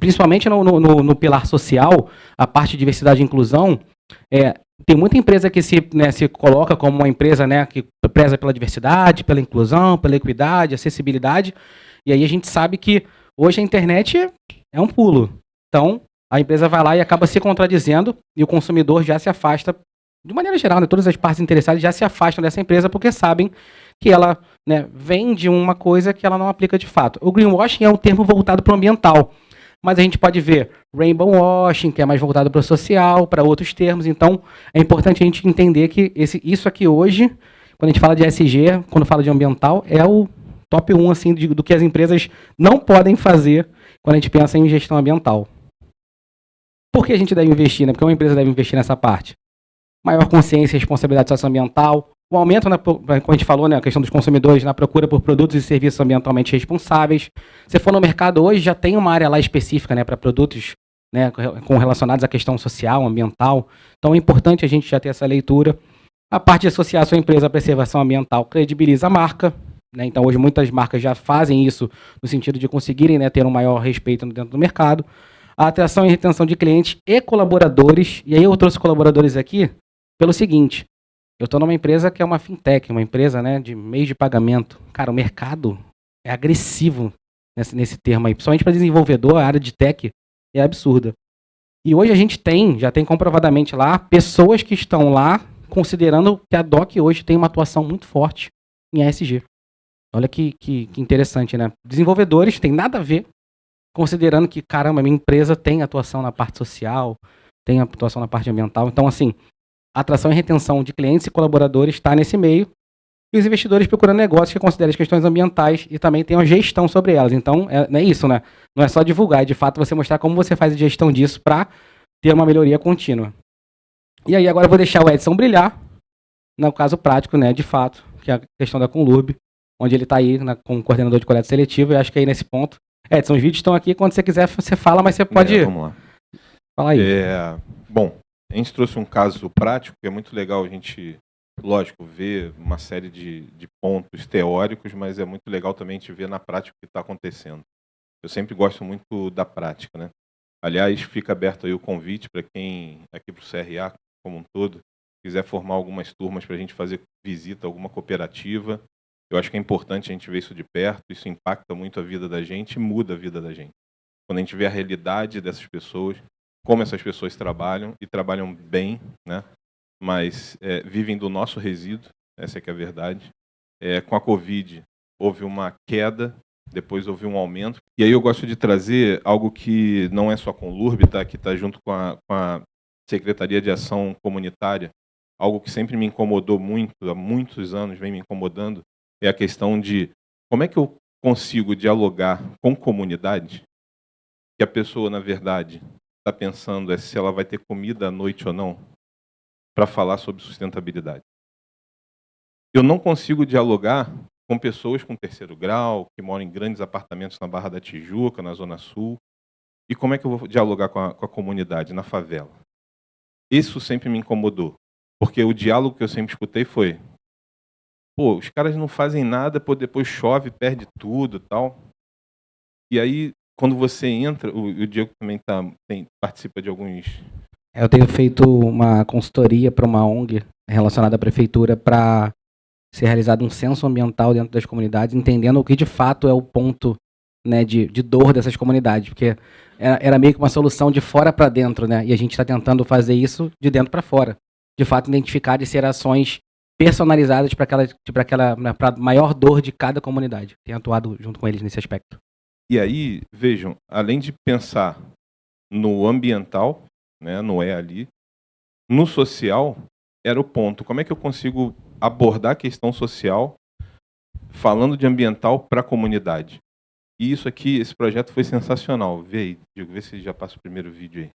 Principalmente no pilar social, a parte de diversidade e inclusão, tem muita empresa que se coloca como uma empresa, né, que preza pela diversidade, pela inclusão, pela equidade, acessibilidade, e aí a gente sabe que hoje a internet é um pulo. Então, a empresa vai lá e acaba se contradizendo e o consumidor já se afasta, de maneira geral, né, todas as partes interessadas já se afastam dessa empresa porque sabem que ela, né, vende uma coisa que ela não aplica de fato. O greenwashing é um termo voltado para o ambiental, mas a gente pode ver rainbow washing, que é mais voltado para o social, para outros termos. Então, é importante a gente entender que isso aqui hoje, quando a gente fala de ESG, quando fala de ambiental, é o top 1 assim, do que as empresas não podem fazer quando a gente pensa em gestão ambiental. Por que a gente deve investir, né? Porque uma empresa deve investir nessa parte? Maior consciência e responsabilidade socioambiental, O aumento, como a gente falou, né, a questão dos consumidores na procura por produtos e serviços ambientalmente responsáveis. Se for no mercado hoje, já tem uma área lá específica, né, para produtos, né, relacionados à questão social, ambiental. Então é importante a gente já ter essa leitura. A parte de associar a sua empresa à preservação ambiental credibiliza a marca, né? Então hoje muitas marcas já fazem isso no sentido de conseguirem, né, ter um maior respeito dentro do mercado. A atração e retenção de clientes e colaboradores. E aí eu trouxe colaboradores aqui pelo seguinte: eu estou numa empresa que é uma fintech, uma empresa, né, de meio de pagamento. Cara, o mercado é agressivo nesse termo aí, principalmente para desenvolvedor, a área de tech é absurda. E hoje a gente já tem comprovadamente lá, pessoas que estão lá considerando que a DOC hoje tem uma atuação muito forte em ESG. Olha que interessante, né? Desenvolvedores tem nada a ver, considerando que, caramba, minha empresa tem atuação na parte social, tem atuação na parte ambiental. Então, assim, atração e retenção de clientes e colaboradores está nesse meio, e os investidores procurando negócios que considerem as questões ambientais e também tenham gestão sobre elas. Então, não é isso, né? Não é só divulgar, é de fato você mostrar como você faz a gestão disso para ter uma melhoria contínua. E aí agora eu vou deixar o Edson brilhar, no caso prático, né, de fato, que é a questão da Conlurb, onde ele está aí como coordenador de coleta seletiva. Eu acho que aí nesse ponto, Edson, os vídeos estão aqui, quando você quiser você fala, mas você pode... Vamos lá. Fala aí. Bom, a gente trouxe um caso prático, que é muito legal a gente, lógico, ver uma série de pontos teóricos, mas é muito legal também a gente ver na prática o que está acontecendo. Eu sempre gosto muito da prática, né? Aliás, fica aberto aí o convite para quem, aqui para o CRA como um todo, quiser formar algumas turmas para a gente fazer visita a alguma cooperativa. Eu acho que é importante a gente ver isso de perto, isso impacta muito a vida da gente e muda a vida da gente. Quando a gente vê a realidade dessas pessoas, como essas pessoas trabalham, e trabalham bem, né? Mas vivem do nosso resíduo, essa é que é a verdade. Com a Covid, houve uma queda, depois houve um aumento. E aí eu gosto de trazer algo que não é só com o LURB, tá? Que está junto com a Secretaria de Ação Comunitária. Algo que sempre me incomodou muito, há muitos anos vem me incomodando, é a questão de como é que eu consigo dialogar com comunidade, que a pessoa, na verdade, está pensando se ela vai ter comida à noite ou não, para falar sobre sustentabilidade. Eu não consigo dialogar com pessoas com terceiro grau, que moram em grandes apartamentos na Barra da Tijuca, na Zona Sul. E como é que eu vou dialogar com a comunidade, na favela? Isso sempre me incomodou, porque o diálogo que eu sempre escutei foi: pô, os caras não fazem nada, pô, depois chove, perde tudo e tal. E aí, quando você entra, o Diego também participa de alguns... Eu tenho feito uma consultoria para uma ONG relacionada à prefeitura para ser realizado um censo ambiental dentro das comunidades, entendendo o que de fato é o ponto, né, de dor dessas comunidades, porque era meio que uma solução de fora para dentro, né, e a gente está tentando fazer isso de dentro para fora, de fato identificar e ser ações personalizadas para a maior dor de cada comunidade. Tenho atuado junto com eles nesse aspecto. E aí, vejam, além de pensar no ambiental, né, no ali, no social, era o ponto. Como é que eu consigo abordar a questão social falando de ambiental para a comunidade? E isso aqui, esse projeto foi sensacional. Vê aí, Diego, vê se já passa o primeiro vídeo aí.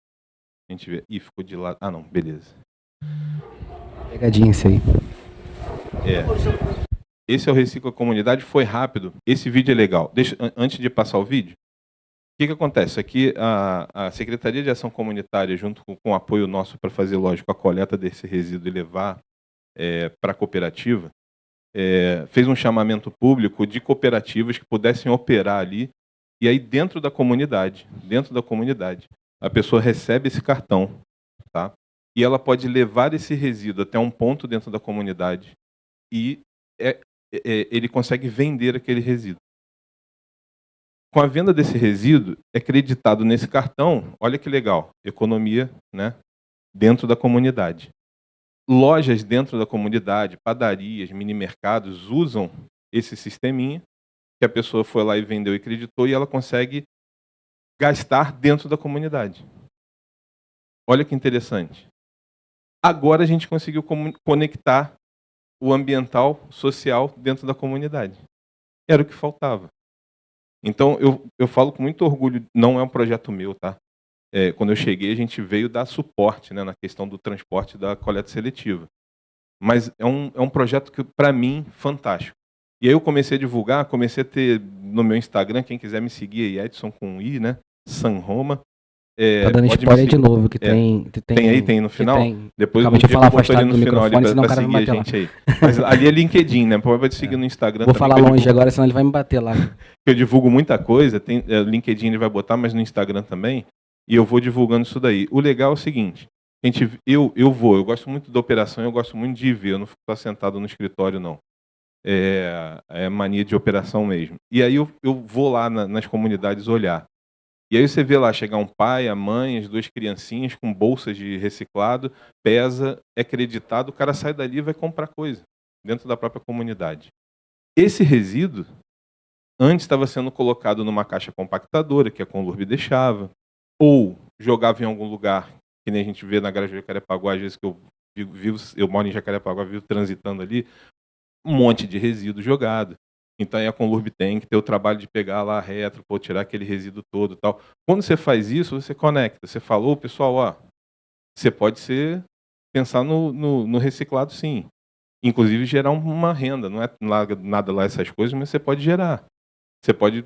A gente vê. Ih, ficou de lado. Ah, não, beleza. Pegadinha esse aí. Esse é o Recicla Comunidade, foi rápido. Esse vídeo é legal. Antes de passar o vídeo, o que acontece? Aqui a Secretaria de Ação Comunitária, junto com o apoio nosso para fazer, lógico, a coleta desse resíduo e levar para a cooperativa, fez um chamamento público de cooperativas que pudessem operar ali. E aí dentro da comunidade, a pessoa recebe esse cartão, tá? E ela pode levar esse resíduo até um ponto dentro da comunidade e ele consegue vender aquele resíduo. Com a venda desse resíduo, é creditado nesse cartão, olha que legal, economia, né, dentro da comunidade. Lojas dentro da comunidade, padarias, mini-mercados usam esse sisteminha, que a pessoa foi lá e vendeu e creditou, e ela consegue gastar dentro da comunidade. Olha que interessante. Agora a gente conseguiu conectar o ambiental, social dentro da comunidade. Era o que faltava. Então, eu falo com muito orgulho, não é um projeto meu, tá? Quando eu cheguei, a gente veio dar suporte, né, na questão do transporte da coleta seletiva. Mas é um projeto que, para mim, fantástico. E aí eu comecei a divulgar, comecei a ter no meu Instagram, quem quiser me seguir aí, Edson com I, né? San Roma. Tá dando spoiler de novo, que tem aí, tem no final? Tem. Depois acabei de falar afastado ali do microfone, senão o cara vai me bater lá. Aí. Mas ali é LinkedIn, né? Pode seguir no Instagram. Vou falar longe agora, senão ele vai me bater lá. Eu divulgo muita coisa, tem LinkedIn ele vai botar, mas no Instagram também, e eu vou divulgando isso daí. O legal é o seguinte, eu gosto muito da operação, eu gosto muito de ver, eu não fico sentado no escritório, não. É mania de operação mesmo. E aí eu vou lá nas comunidades olhar. E aí você vê lá chegar um pai, a mãe, as duas criancinhas com bolsas de reciclado, pesa, é creditado, o cara sai dali e vai comprar coisa dentro da própria comunidade. Esse resíduo antes estava sendo colocado numa caixa compactadora, que a Conlurb deixava, ou jogava em algum lugar, que nem a gente vê na Garagem de Jacarepaguá, às vezes que eu moro em Jacarepaguá, vivo transitando ali, um monte de resíduo jogado. Então aí a Conlurb tem que ter o trabalho de pegar lá a retro, tirar aquele resíduo todo e tal. Quando você faz isso, você conecta. Você falou, pessoal, ó, você pode pensar no reciclado sim. Inclusive gerar uma renda. Não é nada lá essas coisas, mas você pode gerar. Você pode,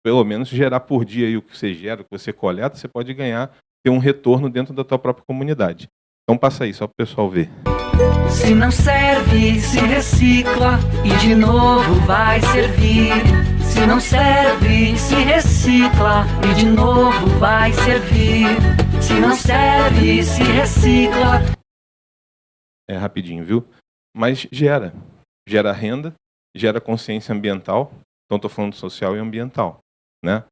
pelo menos, gerar por dia aí o que você gera, o que você coleta, você pode ter um retorno dentro da tua própria comunidade. Então passa aí, só para o pessoal ver. Se não serve, se recicla e de novo vai servir. Se não serve, se recicla e de novo vai servir. Se não serve, se recicla. É rapidinho, viu? Mas gera renda, gera consciência ambiental. Então estou falando social e ambiental, né?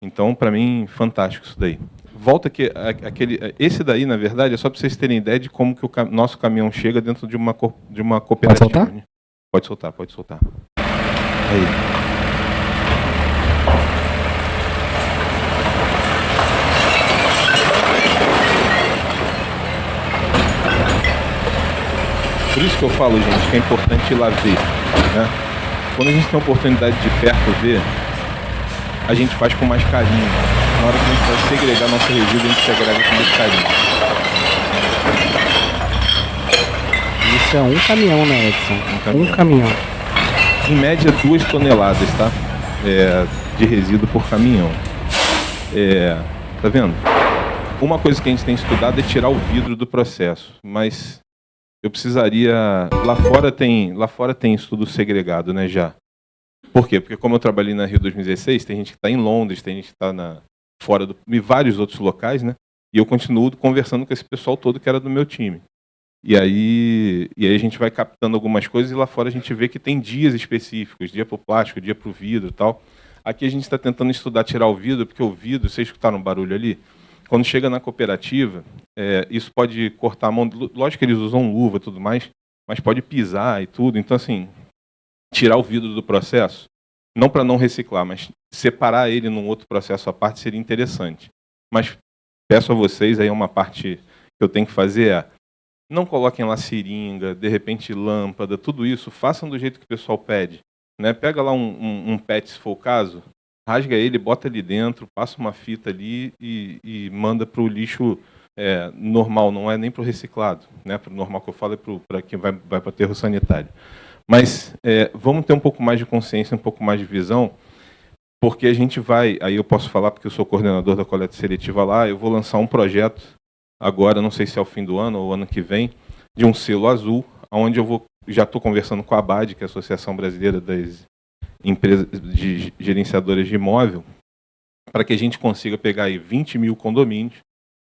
Então, para mim, fantástico isso daí. Volta aqui, esse daí, na verdade, é só para vocês terem ideia de como que o nosso caminhão chega dentro de uma cooperativa. Pode soltar? Pode soltar. Aí. Por isso que eu falo, gente, que é importante ir lá ver, né? Quando a gente tem a oportunidade de perto ver, a gente faz com mais carinho. Na hora que a gente vai segregar nosso resíduo, a gente segrega com muito carinho. Isso é um caminhão, né, Edson? Um caminhão. Em média, 2 toneladas, tá? De resíduo por caminhão. Tá vendo? Uma coisa que a gente tem estudado é tirar o vidro do processo, mas eu precisaria... Lá fora tem estudo segregado, né, já. Por quê? Porque como eu trabalhei na Rio 2016, tem gente que está em Londres, tem gente que está em vários outros locais, né? E eu continuo conversando com esse pessoal todo que era do meu time. E aí a gente vai captando algumas coisas e lá fora a gente vê que tem dias específicos, dia para o plástico, dia para o vidro e tal. Aqui a gente está tentando estudar tirar o vidro, porque o vidro, vocês escutaram um barulho ali? Quando chega na cooperativa, isso pode cortar a mão. Lógico que eles usam luva e tudo mais, mas pode pisar e tudo. Então, assim, tirar o vidro do processo, não para não reciclar, mas separar ele num outro processo à parte seria interessante. Mas peço a vocês, aí uma parte que eu tenho que fazer não coloquem lá seringa, de repente lâmpada, tudo isso, façam do jeito que o pessoal pede. Né? Pega lá um PET, se for o caso, rasga ele, bota ali dentro, passa uma fita ali e manda para o lixo normal, não é nem para o reciclado. Né? Para o normal que eu falo é para quem vai para o aterro sanitário. Mas vamos ter um pouco mais de consciência, um pouco mais de visão, porque a gente vai, aí eu posso falar porque eu sou coordenador da coleta seletiva lá, eu vou lançar um projeto agora, não sei se é o fim do ano ou ano que vem, de um selo azul, onde já estou conversando com a ABAD, que é a Associação Brasileira das Empresas de Gerenciadoras de Imóvel, para que a gente consiga pegar aí 20 mil condomínios,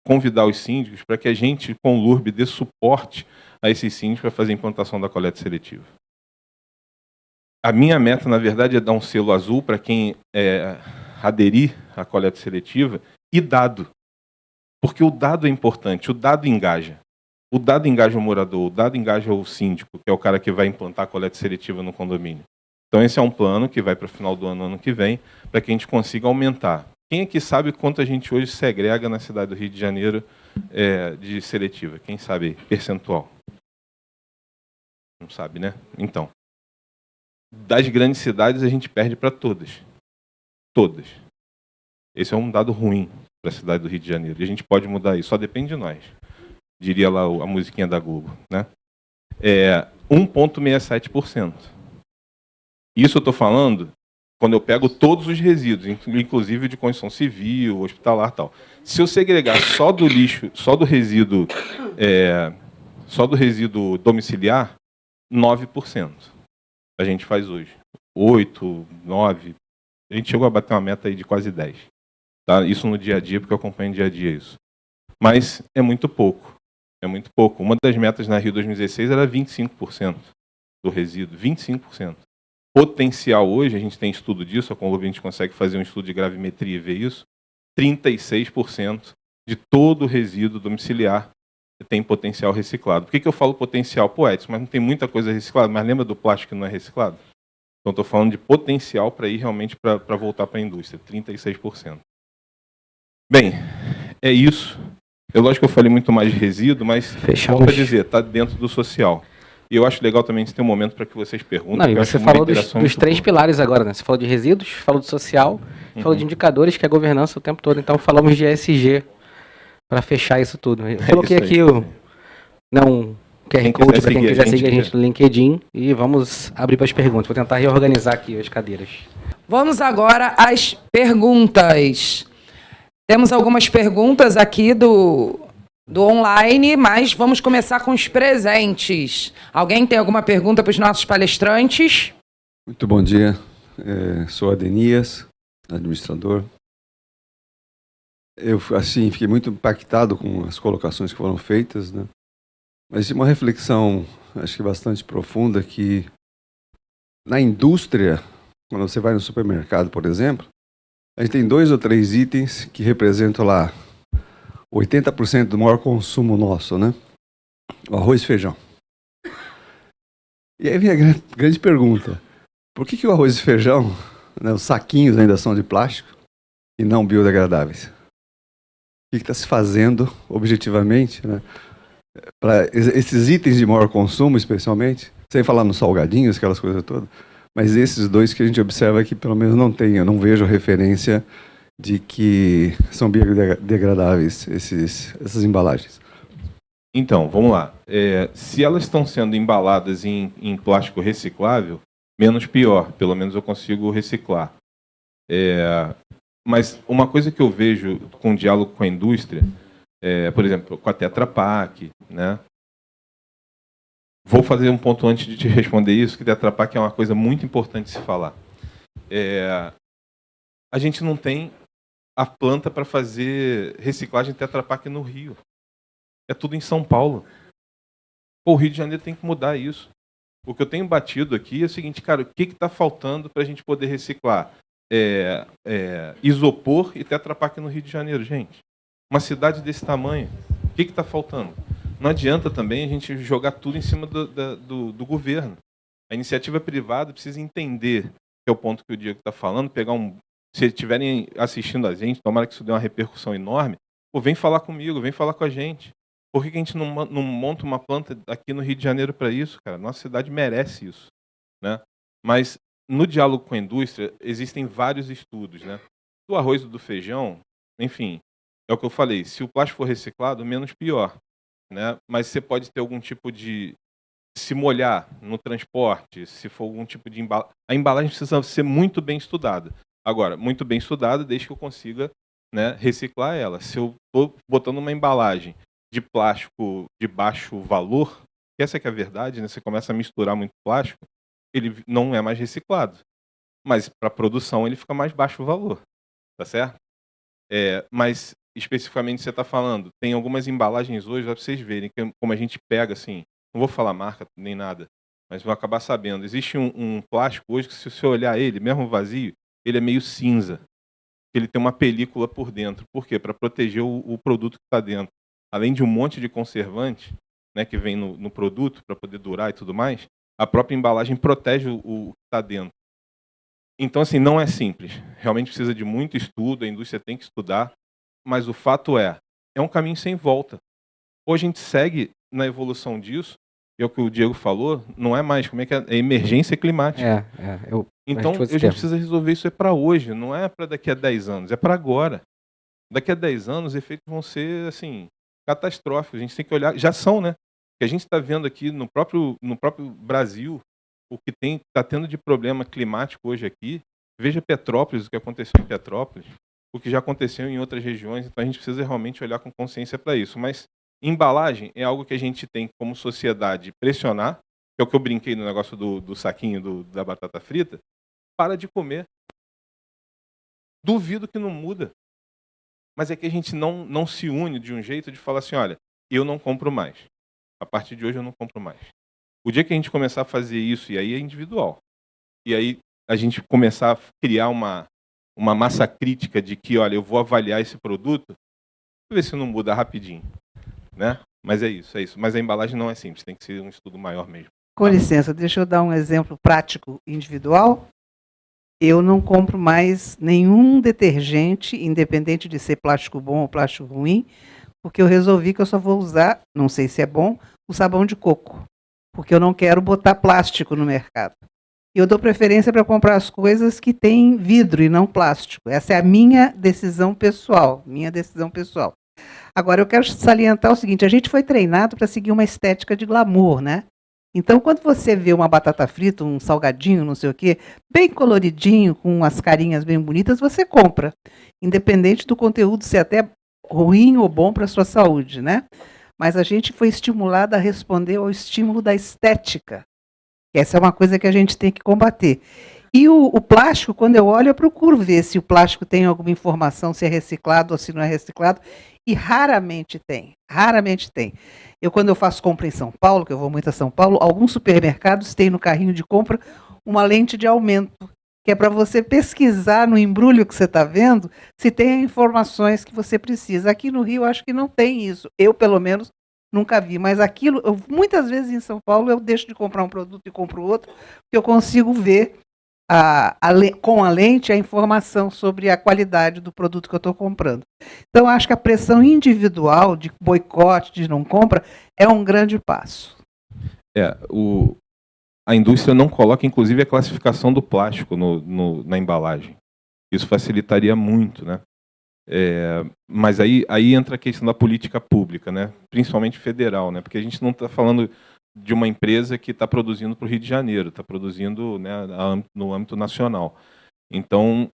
convidar os síndicos para que a gente, com o LURB, dê suporte a esses síndicos para fazer a implantação da coleta seletiva. A minha meta, na verdade, é dar um selo azul para quem aderir à coleta seletiva e dado. Porque o dado é importante, o dado engaja. O dado engaja o morador, o dado engaja o síndico, que é o cara que vai implantar a coleta seletiva no condomínio. Então esse é um plano que vai para o final do ano que vem, para que a gente consiga aumentar. Quem aqui sabe quanto a gente hoje segrega na cidade do Rio de Janeiro de seletiva? Quem sabe percentual? Não sabe, né? Então, das grandes cidades a gente perde para todas. Todas. Esse é um dado ruim para a cidade do Rio de Janeiro. E a gente pode mudar isso, só depende de nós. Diria lá a musiquinha da Globo, né? 1,67%. Isso eu estou falando quando eu pego todos os resíduos, inclusive de construção civil, hospitalar e tal. Se eu segregar só do lixo, só do resíduo domiciliar, 9%. A gente faz hoje. 8, 9. A gente chegou a bater uma meta aí de quase 10. Tá? Isso no dia a dia, porque eu acompanho no dia a dia isso. Mas é muito pouco. É muito pouco. Uma das metas na Rio 2016 era 25% do resíduo. 25%. Potencial hoje, a gente tem estudo disso, a Conlub a gente consegue fazer um estudo de gravimetria e ver isso, 36% de todo o resíduo domiciliar tem potencial reciclado. Por que eu falo potencial? Pô, Edson, mas não tem muita coisa reciclada, mas lembra do plástico que não é reciclado? Então estou falando de potencial para ir realmente para voltar para a indústria, 36%. Bem, é isso. Lógico que eu falei muito mais de resíduo, mas volto a dizer, está dentro do social. E eu acho legal também ter um momento para que vocês perguntem. Não, e você falou dos 3 pilares agora, né? Você falou de resíduos, falou do social, falou de indicadores, que é a governança o tempo todo. Então falamos de ESG para fechar isso tudo. Eu coloquei aqui o QR Code para quem quiser seguir a gente no LinkedIn e vamos abrir para as perguntas. Vou tentar reorganizar aqui as cadeiras. Vamos agora às perguntas. Temos algumas perguntas aqui do online, mas vamos começar com os presentes. Alguém tem alguma pergunta para os nossos palestrantes? Muito bom dia. Sou Adenias, administrador. Eu fiquei muito impactado com as colocações que foram feitas, né? Mas uma reflexão, acho que bastante profunda, que na indústria, quando você vai no supermercado, por exemplo, a gente tem 2 ou 3 itens que representam lá 80% do maior consumo nosso, né? O arroz e feijão. E aí vem a grande pergunta. Por que o arroz e feijão, né, os saquinhos ainda são de plástico e não biodegradáveis? O que está se fazendo objetivamente, né, para esses itens de maior consumo, especialmente, sem falar nos salgadinhos, aquelas coisas todas, mas esses 2 que a gente observa que pelo menos eu não vejo referência de que são biodegradáveis essas embalagens. Então, vamos lá. Se elas estão sendo embaladas em plástico reciclável, menos pior. Pelo menos eu consigo reciclar. Mas uma coisa que eu vejo com diálogo com a indústria, por exemplo, com a Tetra Pak, né? Vou fazer um ponto antes de te responder isso, que Tetra Pak é uma coisa muito importante de se falar. A gente não tem a planta para fazer reciclagem de Tetra Pak no Rio. É tudo em São Paulo. O Rio de Janeiro tem que mudar isso. O que eu tenho batido aqui é o seguinte, cara, o que está faltando para a gente poder reciclar? Isopor e Tetra Pak no Rio de Janeiro, gente. Uma cidade desse tamanho. O que está faltando? Não adianta também a gente jogar tudo em cima do governo. A iniciativa privada precisa entender, que é o ponto que o Diego está falando, se estiverem assistindo a gente, tomara que isso dê uma repercussão enorme, vem falar comigo, vem falar com a gente. Por que a gente não monta uma planta aqui no Rio de Janeiro para isso, cara? Nossa cidade merece isso, né? Mas no diálogo com a indústria existem vários estudos, né? Do arroz e do feijão, enfim, é o que eu falei. Se o plástico for reciclado, menos pior, né? Mas você pode ter algum tipo de se molhar no transporte, se for algum tipo de embalagem. A embalagem precisa ser muito bem estudada. Agora, muito bem estudada, desde que eu consiga, né, reciclar ela. Se eu estou botando uma embalagem de plástico de baixo valor, que essa é que é a verdade, né? Você começa a misturar muito plástico, ele não é mais reciclado. Mas para a produção ele fica mais baixo o valor. Tá certo? Mas especificamente você está falando, tem algumas embalagens hoje, para vocês verem como a gente pega assim, não vou falar marca nem nada, mas vão acabar sabendo. Existe um plástico hoje que, se você olhar ele, mesmo vazio, ele é meio cinza. Ele tem uma película por dentro. Por quê? Para proteger o produto que está dentro. Além de um monte de conservante, né, que vem no produto para poder durar e tudo mais, a própria embalagem protege o que está dentro. Então, assim, não é simples. Realmente precisa de muito estudo, a indústria tem que estudar, mas o fato é um caminho sem volta. Hoje a gente segue na evolução disso, e é o que o Diego falou, não é mais, como é que é emergência climática. Então, a gente precisa resolver isso para hoje, não é para daqui a 10 anos, é para agora. Daqui a 10 anos, os efeitos vão ser, assim, catastróficos. A gente tem que olhar, já são, né? que a gente está vendo aqui no próprio Brasil, o que está tendo de problema climático hoje aqui. Veja Petrópolis, o que aconteceu em Petrópolis, o que já aconteceu em outras regiões. Então a gente precisa realmente olhar com consciência para isso. Mas embalagem é algo que a gente tem como sociedade pressionar, que é o que eu brinquei no negócio do saquinho da batata frita. Para de comer. Duvido que não muda. Mas é que a gente não se une de um jeito de falar assim, olha, eu não compro mais. A partir de hoje eu não compro mais. O dia que a gente começar a fazer isso, e aí é individual, e aí a gente começar a criar uma massa crítica de que, olha, eu vou avaliar esse produto, ver se não muda rapidinho, né? Mas é isso. Mas a embalagem não é simples, tem que ser um estudo maior mesmo. Com licença, deixa eu dar um exemplo prático individual. Eu não compro mais nenhum detergente, independente de ser plástico bom ou plástico ruim, porque eu resolvi que eu só vou usar, não sei se é bom, o sabão de coco, porque eu não quero botar plástico no mercado. E eu dou preferência para comprar as coisas que têm vidro e não plástico. Essa é a minha decisão pessoal. Agora, eu quero salientar o seguinte, a gente foi treinado para seguir uma estética de glamour, né? Então, quando você vê uma batata frita, um salgadinho, não sei o quê, bem coloridinho, com as carinhas bem bonitas, você compra. Independente do conteúdo ser até ruim ou bom para a sua saúde, né? Mas a gente foi estimulado a responder ao estímulo da estética. Essa é uma coisa que a gente tem que combater. E o plástico, quando eu olho, eu procuro ver se o plástico tem alguma informação, se é reciclado ou se não é reciclado, e raramente tem. Quando eu faço compra em São Paulo, que eu vou muito a São Paulo, alguns supermercados têm no carrinho de compra uma lente de aumento, que é para você pesquisar no embrulho que você está vendo se tem informações que você precisa. Aqui no Rio, eu acho que não tem isso. Eu, pelo menos, nunca vi. Mas aquilo, muitas vezes em São Paulo, eu deixo de comprar um produto e compro outro, porque eu consigo ver com a lente a informação sobre a qualidade do produto que eu estou comprando. Então, acho que a pressão individual de boicote, de não compra, é um grande passo. A indústria não coloca, inclusive, a classificação do plástico na embalagem. Isso facilitaria muito, né? Mas aí entra a questão da política pública, né? Principalmente federal, né? Porque a gente não está falando de uma empresa que está produzindo para o Rio de Janeiro, está produzindo, né, no âmbito nacional. Então,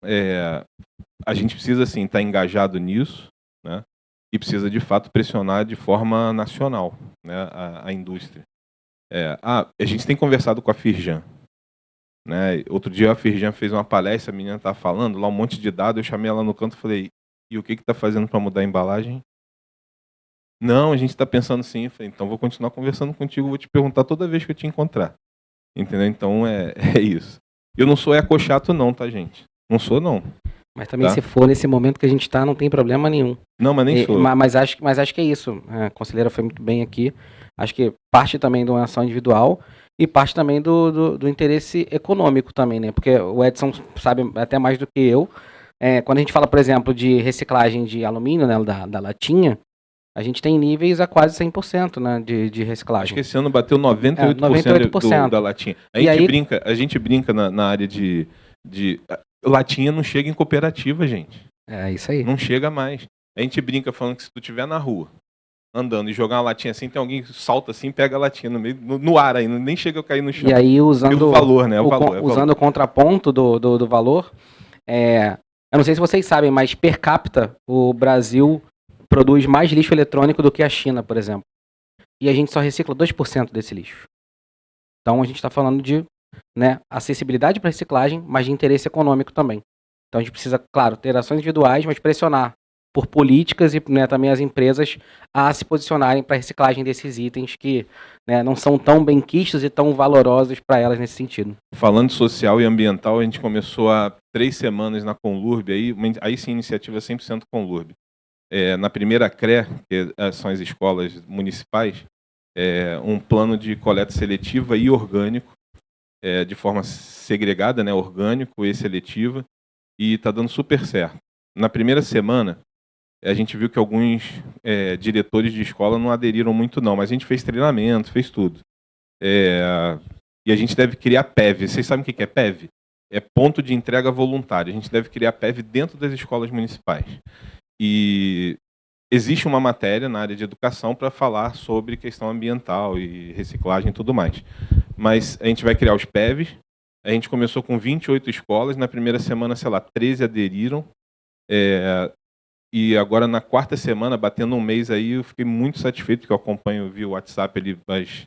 a gente precisa assim, estar engajado nisso, né? E precisa, de fato, pressionar de forma nacional, né, a indústria. A gente tem conversado com a Firjan. Né? Outro dia a Firjan fez uma palestra, a menina estava falando, lá um monte de dados, eu chamei ela no canto e falei, e o que está fazendo para mudar a embalagem? Não, a gente está pensando sim. Eu falei, então vou continuar conversando contigo, vou te perguntar toda vez que eu te encontrar. Entendeu? Então é isso. Eu não sou ecochato não, tá, gente? Não sou não. Mas também se for nesse momento que a gente está, não tem problema nenhum. Não, mas nem sou. Mas acho que é isso. A conselheira foi muito bem aqui. Acho que parte também de uma ação individual e parte também do interesse econômico também, né? Porque o Edson sabe até mais do que eu. Quando a gente fala, por exemplo, de reciclagem de alumínio, né, da latinha, a gente tem níveis a quase 100%, né, de reciclagem. Acho que esse ano bateu 98%, da latinha. A gente brinca na área de latinha não chega em cooperativa, gente. É isso aí. Não chega mais. A gente brinca falando que se tu estiver na rua, andando e jogar uma latinha assim, tem alguém que salta assim, pega a latinha no meio, no ar aí, nem chega a cair no chão. E aí, usando o valor, né? Usando o contraponto do valor, eu não sei se vocês sabem, mas per capita, o Brasil produz mais lixo eletrônico do que a China, por exemplo. E a gente só recicla 2% desse lixo. Então a gente está falando de, né, acessibilidade para reciclagem, mas de interesse econômico também. Então a gente precisa, claro, ter ações individuais, mas pressionar por políticas e, né, também as empresas a se posicionarem para a reciclagem desses itens que, né, não são tão bem quistos e tão valorosos para elas nesse sentido. Falando social e ambiental, a gente começou há 3 semanas na Conlurb, aí sim, iniciativa 100% Conlurb. Na primeira CRE, que são as escolas municipais, um plano de coleta seletiva e orgânico, de forma segregada, né, orgânico e seletiva, e está dando super certo. Na primeira semana, a gente viu que alguns diretores de escola não aderiram muito não, mas a gente fez treinamento, fez tudo. E a gente deve criar PEV. Vocês sabem o que é PEV? É ponto de entrega voluntária. A gente deve criar PEV dentro das escolas municipais. E existe uma matéria na área de educação para falar sobre questão ambiental e reciclagem e tudo mais. Mas a gente vai criar os PEVs. A gente começou com 28 escolas. Na primeira semana, sei lá, 13 aderiram. E agora, na quarta semana, batendo um mês aí, eu fiquei muito satisfeito, porque eu acompanho via WhatsApp ali, mas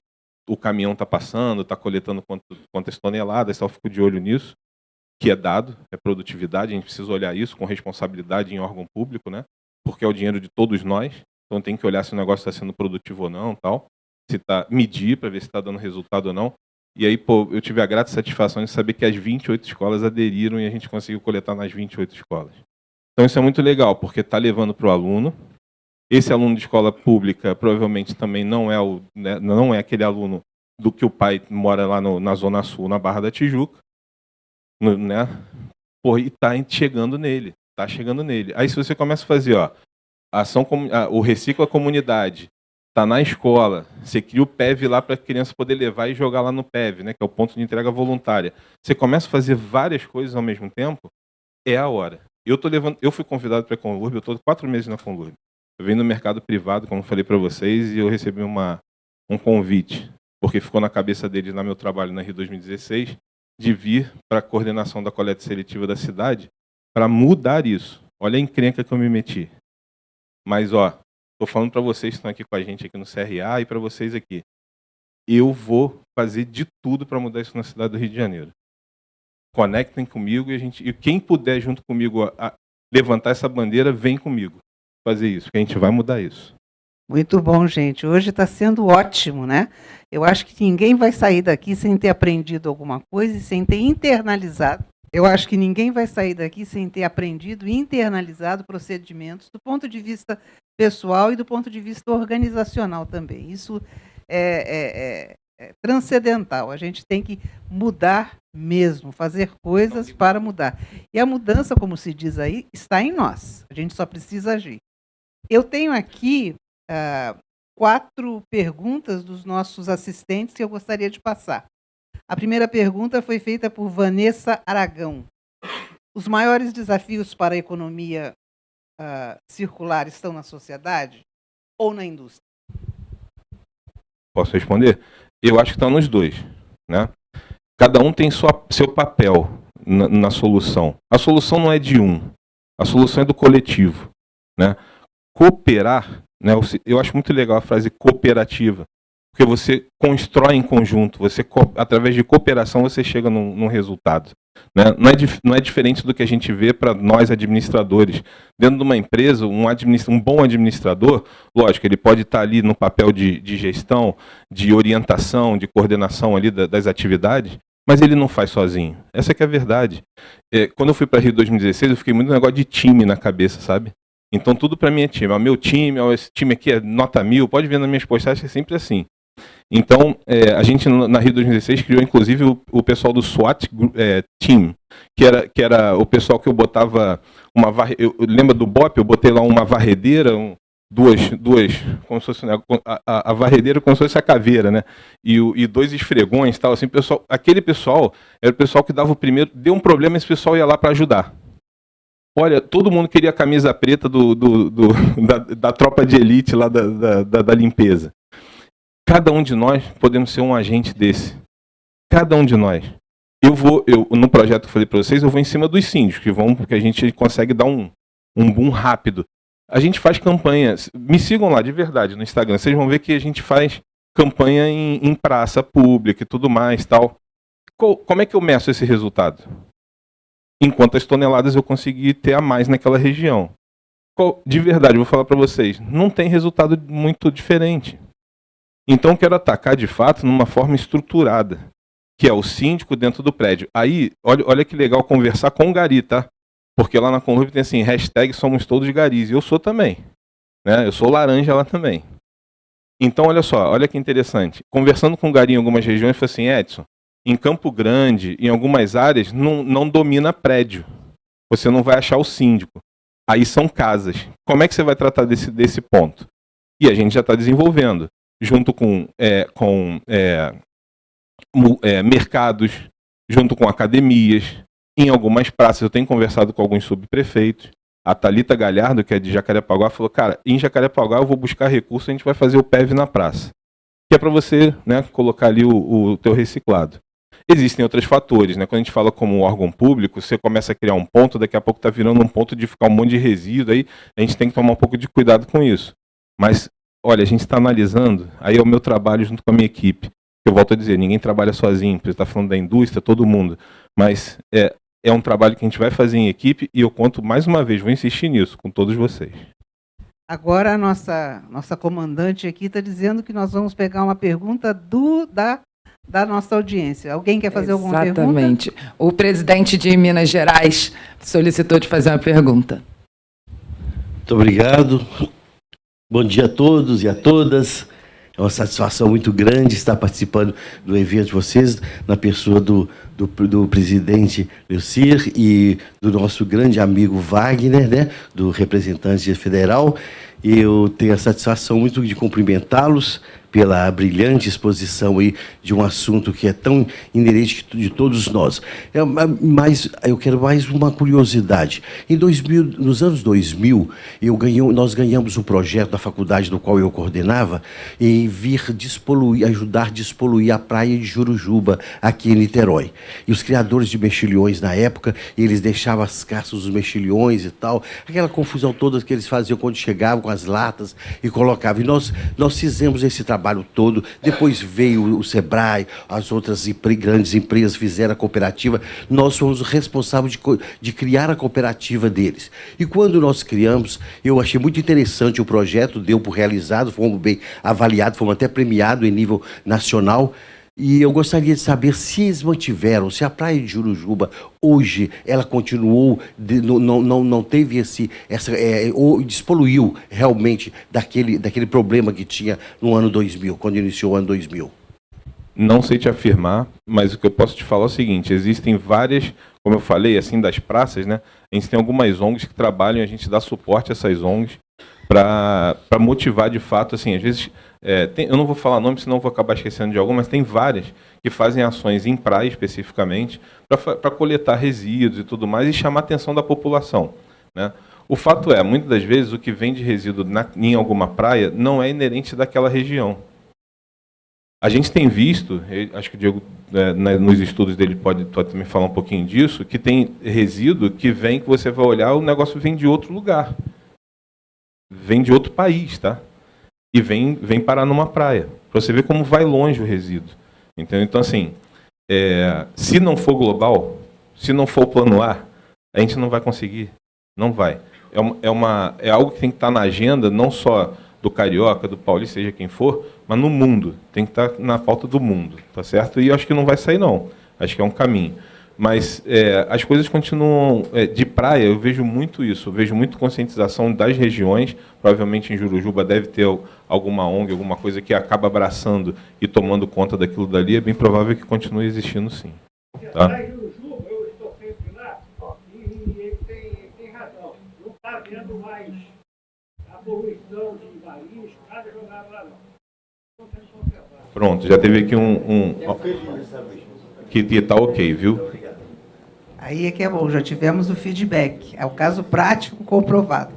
o caminhão está passando, está coletando quantas toneladas, eu fico de olho nisso, que é dado, é produtividade, a gente precisa olhar isso com responsabilidade em órgão público, né? Porque é o dinheiro de todos nós, então tem que olhar se o negócio está sendo produtivo ou não, tal, se tá, medir para ver se está dando resultado ou não. E aí, pô, eu tive a grata satisfação de saber que as 28 escolas aderiram e a gente conseguiu coletar nas 28 escolas. Então isso é muito legal, porque está levando para o aluno. Esse aluno de escola pública provavelmente também não é, não é aquele aluno do que o pai mora lá na Zona Sul, na Barra da Tijuca. Né? Pô, e está chegando nele. Está chegando nele. Aí se você começa a fazer, ó, o Recicla a Comunidade, está na escola, você cria o PEV lá para a criança poder levar e jogar lá no PEV, né, que é o ponto de entrega voluntária. Você começa a fazer várias coisas ao mesmo tempo, é a hora. Eu fui convidado para a Conlurb, eu estou 4 meses na Conlurb. Eu venho no mercado privado, como falei para vocês, e eu recebi um convite, porque ficou na cabeça deles, no meu trabalho na Rio 2016, de vir para a coordenação da coleta seletiva da cidade para mudar isso. Olha a encrenca que eu me meti. Mas, ó, estou falando para vocês que estão aqui com a gente aqui no CRA e para vocês aqui. Eu vou fazer de tudo para mudar isso na cidade do Rio de Janeiro. Conectem comigo e quem puder junto comigo a levantar essa bandeira, vem comigo fazer isso, que a gente vai mudar isso. Muito bom, gente. Hoje está sendo ótimo, né? Eu acho que ninguém vai sair daqui sem ter aprendido alguma coisa e sem ter internalizado. Eu acho que ninguém vai sair daqui sem ter aprendido e internalizado procedimentos do ponto de vista pessoal e do ponto de vista organizacional também. Isso é transcendental. A gente tem que mudar mesmo, fazer coisas para mudar. E a mudança, como se diz aí, está em nós. A gente só precisa agir. Eu tenho aqui 4 perguntas dos nossos assistentes que eu gostaria de passar. A primeira pergunta foi feita por Vanessa Aragão. Os maiores desafios para a economia circular estão na sociedade ou na indústria? Posso responder? Eu acho que estão nos dois, né? Cada um tem seu papel na solução. A solução não é de um, a solução é do coletivo, né? Cooperar, né? Eu acho muito legal a frase cooperativa, porque você constrói em conjunto, através de cooperação você chega num resultado. Né? Não é diferente do que a gente vê para nós administradores. Dentro de uma empresa, um bom administrador, lógico, ele pode estar ali no papel de gestão, de orientação, de coordenação ali das atividades, mas ele não faz sozinho. Essa que é a verdade. Quando eu fui para Rio 2016, eu fiquei muito no negócio de time na cabeça, sabe? Então tudo para mim é time. O meu time, esse time aqui é nota 1000, pode ver nas minhas postagens, é sempre assim. Então, a gente na Rio 2016 criou inclusive o pessoal do SWAT Team, que era o pessoal que eu botava lembra do BOP? Eu botei lá uma varredeira, duas como se fosse a varredeira como se fosse a caveira, né? E 2 esfregões, tal, assim, aquele pessoal era o pessoal que dava o primeiro, deu um problema, esse pessoal ia lá para ajudar. Olha, todo mundo queria a camisa preta da tropa de elite lá da limpeza. Cada um de nós podemos ser um agente desse. Cada um de nós. No projeto que eu falei para vocês, eu vou em cima dos síndicos, porque a gente consegue dar um boom rápido. A gente faz campanha. Me sigam lá, de verdade, no Instagram. Vocês vão ver que a gente faz campanha em praça pública e tudo mais, tal. Como é que eu meço esse resultado? Em quantas toneladas eu consegui ter a mais naquela região. De verdade, eu vou falar para vocês, não tem resultado muito diferente. Então, eu quero atacar, de fato, numa forma estruturada, que é o síndico dentro do prédio. Aí, olha que legal conversar com o gari, tá? Porque lá na Conlurb tem assim, #somos todos garis, e eu sou também. Né? Eu sou laranja lá também. Então, olha só, olha que interessante. Conversando com o gari em algumas regiões, foi assim, Edson, em Campo Grande, em algumas áreas, não domina prédio. Você não vai achar o síndico. Aí são casas. Como é que você vai tratar desse ponto? E a gente já está desenvolvendo. Junto com mercados, junto com academias, em algumas praças eu tenho conversado com alguns subprefeitos. A Thalita Galhardo, que é de Jacarepaguá, falou, cara, em Jacarepaguá eu vou buscar recurso, a gente vai fazer o PEV na praça. Que é para você, né, colocar ali o teu reciclado. Existem outros fatores, né? Quando a gente fala como órgão público, você começa a criar um ponto, daqui a pouco está virando um ponto de ficar um monte de resíduo, aí a gente tem que tomar um pouco de cuidado com isso. Mas, olha, a gente está analisando, aí é o meu trabalho junto com a minha equipe. Eu volto a dizer, ninguém trabalha sozinho, você está falando da indústria, todo mundo. Mas é um trabalho que a gente vai fazer em equipe e eu conto mais uma vez, vou insistir nisso com todos vocês. Agora a nossa comandante aqui está dizendo que nós vamos pegar uma pergunta da nossa audiência. Alguém quer fazer alguma pergunta? Exatamente. O presidente de Minas Gerais solicitou de fazer uma pergunta. Muito obrigado. Bom dia a todos e a todas. É uma satisfação muito grande estar participando do evento de vocês, na pessoa do presidente Leocir e do nosso grande amigo Wagner, né, do representante federal. Eu tenho a satisfação muito de cumprimentá-los pela brilhante exposição aí de um assunto que é tão inerente de todos nós. Mas eu quero mais uma curiosidade. Nos anos 2000, nós ganhamos um projeto da faculdade do qual eu coordenava em vir ajudar a despoluir a praia de Jurujuba, aqui em Niterói. E os criadores de mexilhões, na época, eles deixavam as caças dos mexilhões e tal, aquela confusão toda que eles faziam quando chegavam com as latas e colocavam. E nós fizemos esse trabalho todo, depois veio o Sebrae, as outras grandes empresas fizeram a cooperativa, nós fomos os responsáveis de criar a cooperativa deles. E quando nós criamos, eu achei muito interessante o projeto, deu por realizado, fomos bem avaliados, fomos até premiados em nível nacional. E eu gostaria de saber se eles mantiveram, se a praia de Jurujuba, hoje, ela continuou, não teve ou despoluiu realmente daquele problema que tinha no ano 2000, quando iniciou o ano 2000. Não sei te afirmar, mas o que eu posso te falar é o seguinte, existem várias, como eu falei, assim, das praças, né? A gente tem algumas ONGs que trabalham, a gente dá suporte a essas ONGs para motivar de fato, assim, às vezes, eu não vou falar nome, senão eu vou acabar esquecendo de algum, mas tem várias que fazem ações em praia especificamente para coletar resíduos e tudo mais e chamar a atenção da população, né? O fato é, muitas das vezes, o que vem de resíduo em alguma praia não é inerente daquela região. A gente tem visto, acho que o Diego, nos estudos dele pode também falar um pouquinho disso, que tem resíduo que vem, que você vai olhar, o negócio vem de outro lugar. Vem de outro país, tá? E vem parar numa praia. Para você ver como vai longe o resíduo. Entendeu? Então, assim, se não for global, se não for o plano A, a gente não vai conseguir. Não vai. É algo que tem que estar na agenda, não só do carioca, do paulista, seja quem for, mas no mundo. Tem que estar na pauta do mundo, tá certo? E eu acho que não vai sair, não. Acho que é um caminho. Mas as coisas continuam... de praia, eu vejo muito isso. Eu vejo muito conscientização das regiões. Provavelmente em Jurujuba deve ter alguma ONG, alguma coisa que acaba abraçando e tomando conta daquilo dali. É bem provável que continue existindo, sim. Tá? Em Jurujuba, eu estou sempre lá, e ele tem razão. Não está vendo mais a poluição de nariz, nada jogado lá, não. Pronto, já teve aqui que está ok, viu? Aí é que é bom, já tivemos o feedback, é o caso prático comprovado.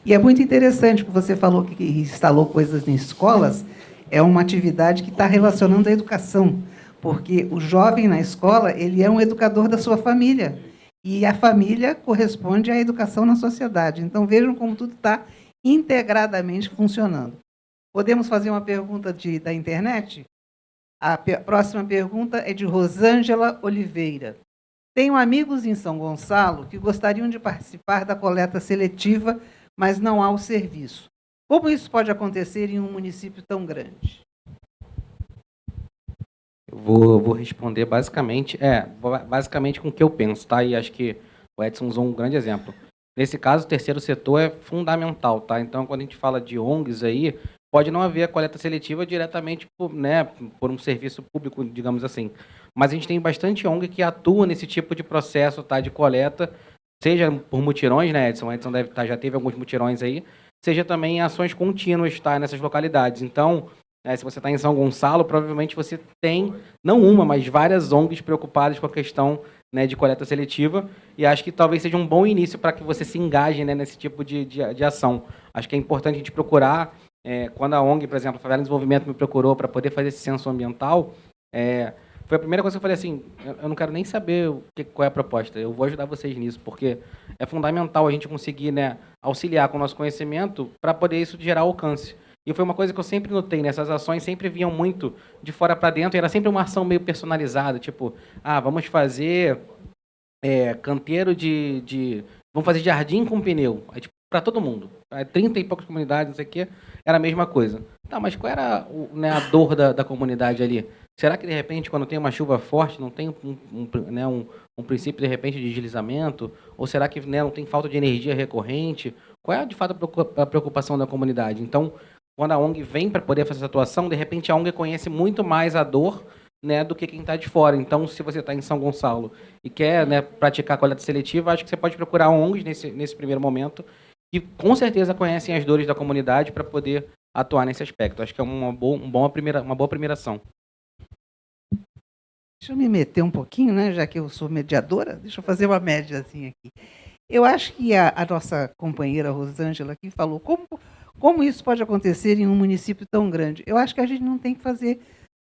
E é muito interessante que você falou que instalou coisas em escolas, é uma atividade que está relacionando a educação, porque o jovem na escola, ele é um educador da sua família, e a família corresponde à educação na sociedade. Então, vejam como tudo está integradamente funcionando. Podemos fazer uma pergunta da internet? A próxima pergunta é de Rosângela Oliveira. Tenho amigos em São Gonçalo que gostariam de participar da coleta seletiva, mas não há o serviço. Como isso pode acontecer em um município tão grande? Eu vou responder basicamente com o que eu penso, tá? E acho que o Edson usou um grande exemplo. Nesse caso, o terceiro setor é fundamental, tá? Então, quando a gente fala de ONGs aí, pode não haver a coleta seletiva diretamente por um serviço público, digamos assim. Mas a gente tem bastante ONG que atua nesse tipo de processo, tá, de coleta, seja por mutirões, né, Edson? O Edson já teve alguns mutirões aí, seja também em ações contínuas, tá, nessas localidades. Então, se você está em São Gonçalo, provavelmente você tem, não uma, mas várias ONGs preocupadas com a questão né, de coleta seletiva, e acho que talvez seja um bom início para que você se engaje, né, nesse tipo de ação. Acho que é importante a gente procurar, quando a ONG, por exemplo, a Favela em Desenvolvimento me procurou para poder fazer esse censo ambiental, foi a primeira coisa que eu falei assim, eu não quero nem saber qual é a proposta, eu vou ajudar vocês nisso, porque é fundamental a gente conseguir, né, auxiliar com o nosso conhecimento para poder isso gerar alcance. E foi uma coisa que eu sempre notei, né? Essas ações sempre vinham muito de fora para dentro, e era sempre uma ação meio personalizada, tipo, vamos fazer canteiro vamos fazer jardim com pneu, aí, tipo, para todo mundo. 30 e poucas comunidades, não sei o quê, era a mesma coisa. Tá, mas qual era a dor da comunidade ali? Será que, de repente, quando tem uma chuva forte, não tem um princípio, de repente, de deslizamento? Ou será que, né, não tem falta de energia recorrente? Qual é, de fato, a preocupação da comunidade? Então, quando a ONG vem para poder fazer essa atuação, de repente a ONG conhece muito mais a dor, né, do que quem está de fora. Então, se você está em São Gonçalo e quer, né, praticar coleta seletiva, acho que você pode procurar ONGs nesse primeiro momento, que com certeza conhecem as dores da comunidade para poder atuar nesse aspecto. Acho que é uma boa primeira ação. Deixa eu me meter um pouquinho, né, já que eu sou mediadora, deixa eu fazer uma médiazinha aqui. Eu acho que a nossa companheira Rosângela aqui falou como isso pode acontecer em um município tão grande. Eu acho que a gente não tem que fazer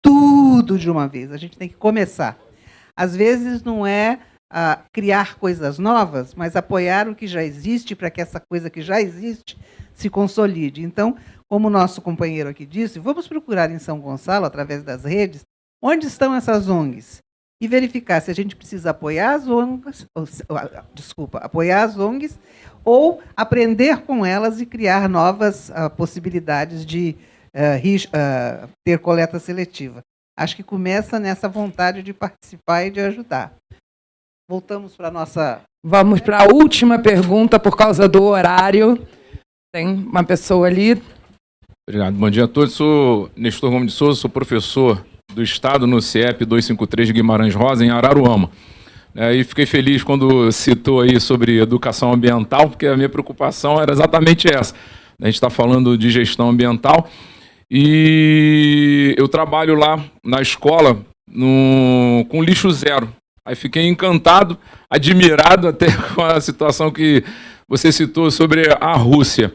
tudo de uma vez, a gente tem que começar. Às vezes não é criar coisas novas, mas apoiar o que já existe para que essa coisa que já existe se consolide. Então, como o nosso companheiro aqui disse, vamos procurar em São Gonçalo, através das redes, onde estão essas ONGs, e verificar se a gente precisa apoiar as ONGs, ou aprender com elas e criar novas possibilidades de ter coleta seletiva. Acho que começa nessa vontade de participar e de ajudar. Voltamos para a nossa... Vamos para a última pergunta, por causa do horário. Tem uma pessoa ali. Obrigado. Bom dia a todos. Sou Nestor Gomes de Souza, sou professor do Estado no CIEP 253 de Guimarães Rosa, em Araruama. E fiquei feliz quando citou aí sobre educação ambiental, porque a minha preocupação era exatamente essa. A gente está falando de gestão ambiental e eu trabalho lá na escola com lixo zero. Aí fiquei encantado, admirado até com a situação que você citou sobre a Rússia.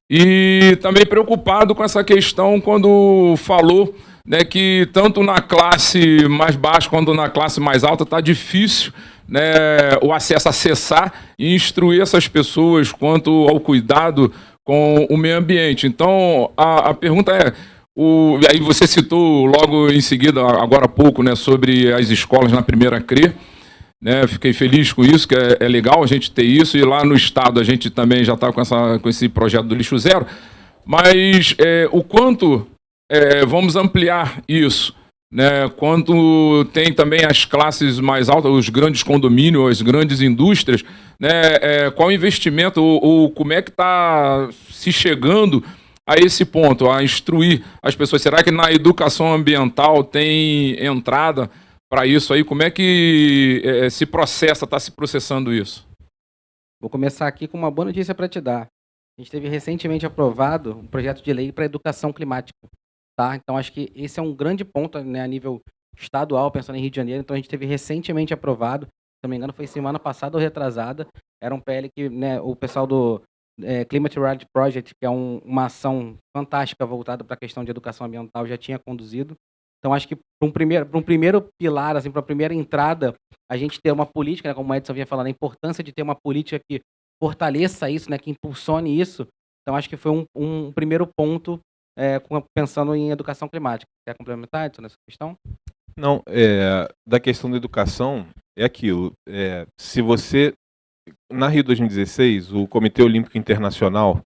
E também preocupado com essa questão quando falou, né, que tanto na classe mais baixa quanto na classe mais alta está difícil, né, o acesso a acessar e instruir essas pessoas quanto ao cuidado com o meio ambiente. Então, a pergunta é, aí você citou logo em seguida, agora há pouco, né, sobre as escolas na primeira CRE, né, fiquei feliz com isso, que é legal a gente ter isso, e lá no Estado a gente também já está com esse projeto do lixo zero, mas o quanto vamos ampliar isso, né, quanto tem também as classes mais altas, os grandes condomínios, as grandes indústrias, né, qual o investimento, ou como é que está se chegando a esse ponto, a instruir as pessoas? Será que na educação ambiental tem entrada para isso aí? Como é que se processa, está se processando isso? Vou começar aqui com uma boa notícia para te dar. A gente teve recentemente aprovado um projeto de lei para educação climática. Tá? Então, acho que esse é um grande ponto, né, a nível estadual, pensando em Rio de Janeiro. Então, a gente teve recentemente aprovado, se não me engano, foi semana passada ou retrasada. Era um PL que, né, o pessoal do Climate Reality Project, que é uma ação fantástica voltada para a questão de educação ambiental, já tinha conduzido. Então, acho que para um primeiro pilar, assim, para a primeira entrada, a gente ter uma política, né, como o Edson vinha falando, a importância de ter uma política que fortaleça isso, né, que impulsione isso. Então, acho que foi um primeiro ponto, pensando em educação climática. Quer complementar, Edson, nessa questão? Não, da questão da educação, é aquilo. Se você... Na Rio 2016, o Comitê Olímpico Internacional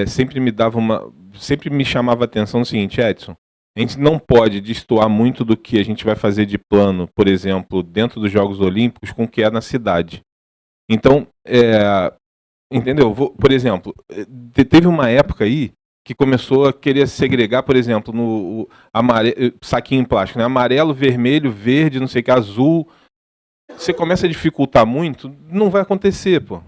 sempre me chamava a atenção no seguinte, Edson, a gente não pode destoar muito do que a gente vai fazer de plano, por exemplo, dentro dos Jogos Olímpicos, com o que é na cidade. Então, entendeu? Por exemplo, teve uma época aí que começou a querer segregar, por exemplo, no saquinho em plástico, né? Amarelo, vermelho, verde, não sei o que, azul. Você começa a dificultar muito, não vai acontecer, pô.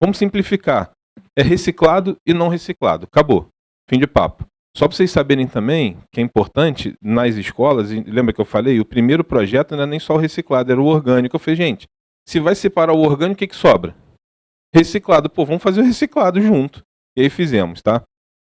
Vamos simplificar. É reciclado e não reciclado. Acabou. Fim de papo. Só para vocês saberem também, que é importante, nas escolas, e lembra que eu falei, o primeiro projeto não era nem só o reciclado, era o orgânico. Eu falei, gente, se vai separar o orgânico, o que sobra? Reciclado. Pô, vamos fazer o reciclado junto. E aí fizemos, tá?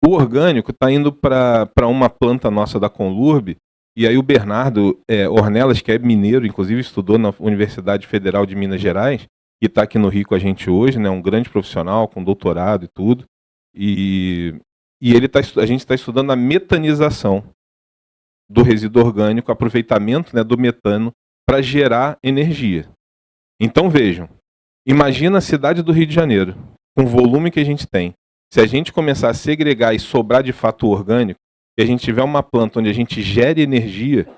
O orgânico está indo para uma planta nossa da Conlurb, e aí o Bernardo Ornelas, que é mineiro, inclusive estudou na Universidade Federal de Minas Gerais, e está aqui no Rio com a gente hoje, né? Um grande profissional, com doutorado e tudo. E a gente está estudando a metanização do resíduo orgânico, aproveitamento, né, do metano para gerar energia. Então vejam, imagina a cidade do Rio de Janeiro, com o volume que a gente tem. Se a gente começar a segregar e sobrar de fato o orgânico, e a gente tiver uma planta onde a gente gere energia,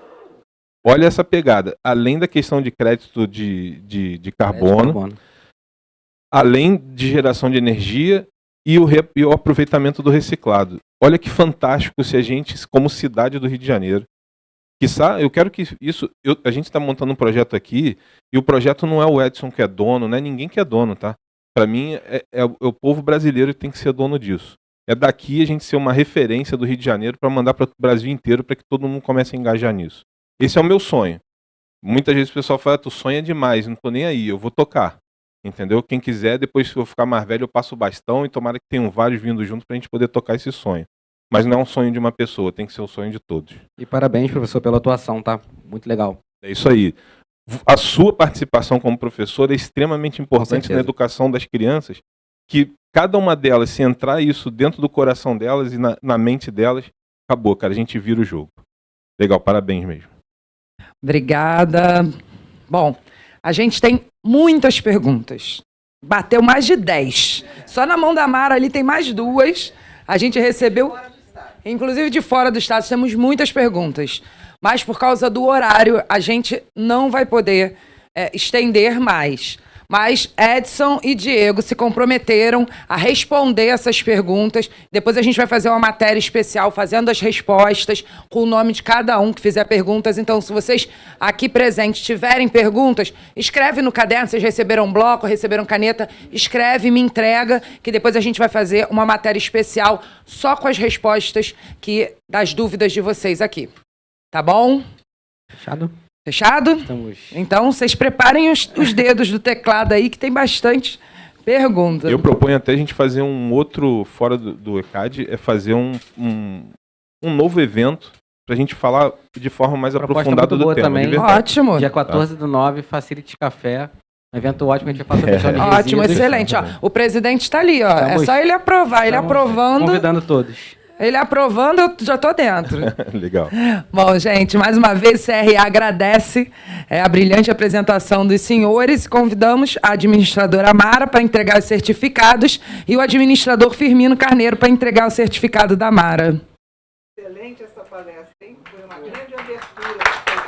olha essa pegada. Além da questão de crédito de carbono, além de geração de energia, e o aproveitamento do reciclado. Olha que fantástico se a gente, como cidade do Rio de Janeiro, eu quero que isso... a gente está montando um projeto aqui, e o projeto não é o Edson que é dono, não é ninguém que é dono, tá? Para mim, é o povo brasileiro que tem que ser dono disso. É daqui a gente ser uma referência do Rio de Janeiro para mandar para o Brasil inteiro, para que todo mundo comece a engajar nisso. Esse é o meu sonho. Muitas vezes o pessoal fala, tu sonha demais, não tô nem aí, eu vou tocar. Entendeu? Quem quiser, depois se eu ficar mais velho, eu passo o bastão e tomara que tenham vários vindo juntos para a gente poder tocar esse sonho. Mas não é um sonho de uma pessoa, tem que ser o sonho de todos. E parabéns, professor, pela atuação, tá? Muito legal. É isso aí. A sua participação como professor é extremamente importante na educação das crianças, que cada uma delas, se entrar isso dentro do coração delas e na mente delas, acabou, cara, a gente vira o jogo. Legal, parabéns mesmo. Obrigada. Bom, a gente tem muitas perguntas. Bateu mais de 10. Só na mão da Mara ali tem mais 2. A gente recebeu, inclusive de fora do estado, temos muitas perguntas. Mas por causa do horário, a gente não vai poder estender mais. Mas Edson e Diego se comprometeram a responder essas perguntas. Depois a gente vai fazer uma matéria especial fazendo as respostas com o nome de cada um que fizer perguntas. Então, se vocês aqui presentes tiverem perguntas, escreve no caderno. Vocês receberam bloco, receberam caneta, escreve, me entrega, que depois a gente vai fazer uma matéria especial só com as respostas das dúvidas de vocês aqui. Tá bom? Fechado? Fechado? Estamos... Então, vocês preparem os dedos do teclado aí, que tem bastante pergunta. Eu proponho até a gente fazer um outro, fora do ECAD, fazer um novo evento para a gente falar de forma mais aprofundada do tema. Também. Ótimo. Dia 14/9, Facility Café. Um evento ótimo, a gente vai fazer questão de resíduos. Ótimo, excelente. Ó, o presidente está ali, ó. É só ele aprovar. Ele aprovando. Convidando todos. Ele aprovando, eu já estou dentro. Legal. Bom, gente, mais uma vez, CRA agradece a brilhante apresentação dos senhores. Convidamos a administradora Mara para entregar os certificados e o administrador Firmino Carneiro para entregar o certificado da Mara. Excelente essa palestra, hein? Foi uma grande abertura.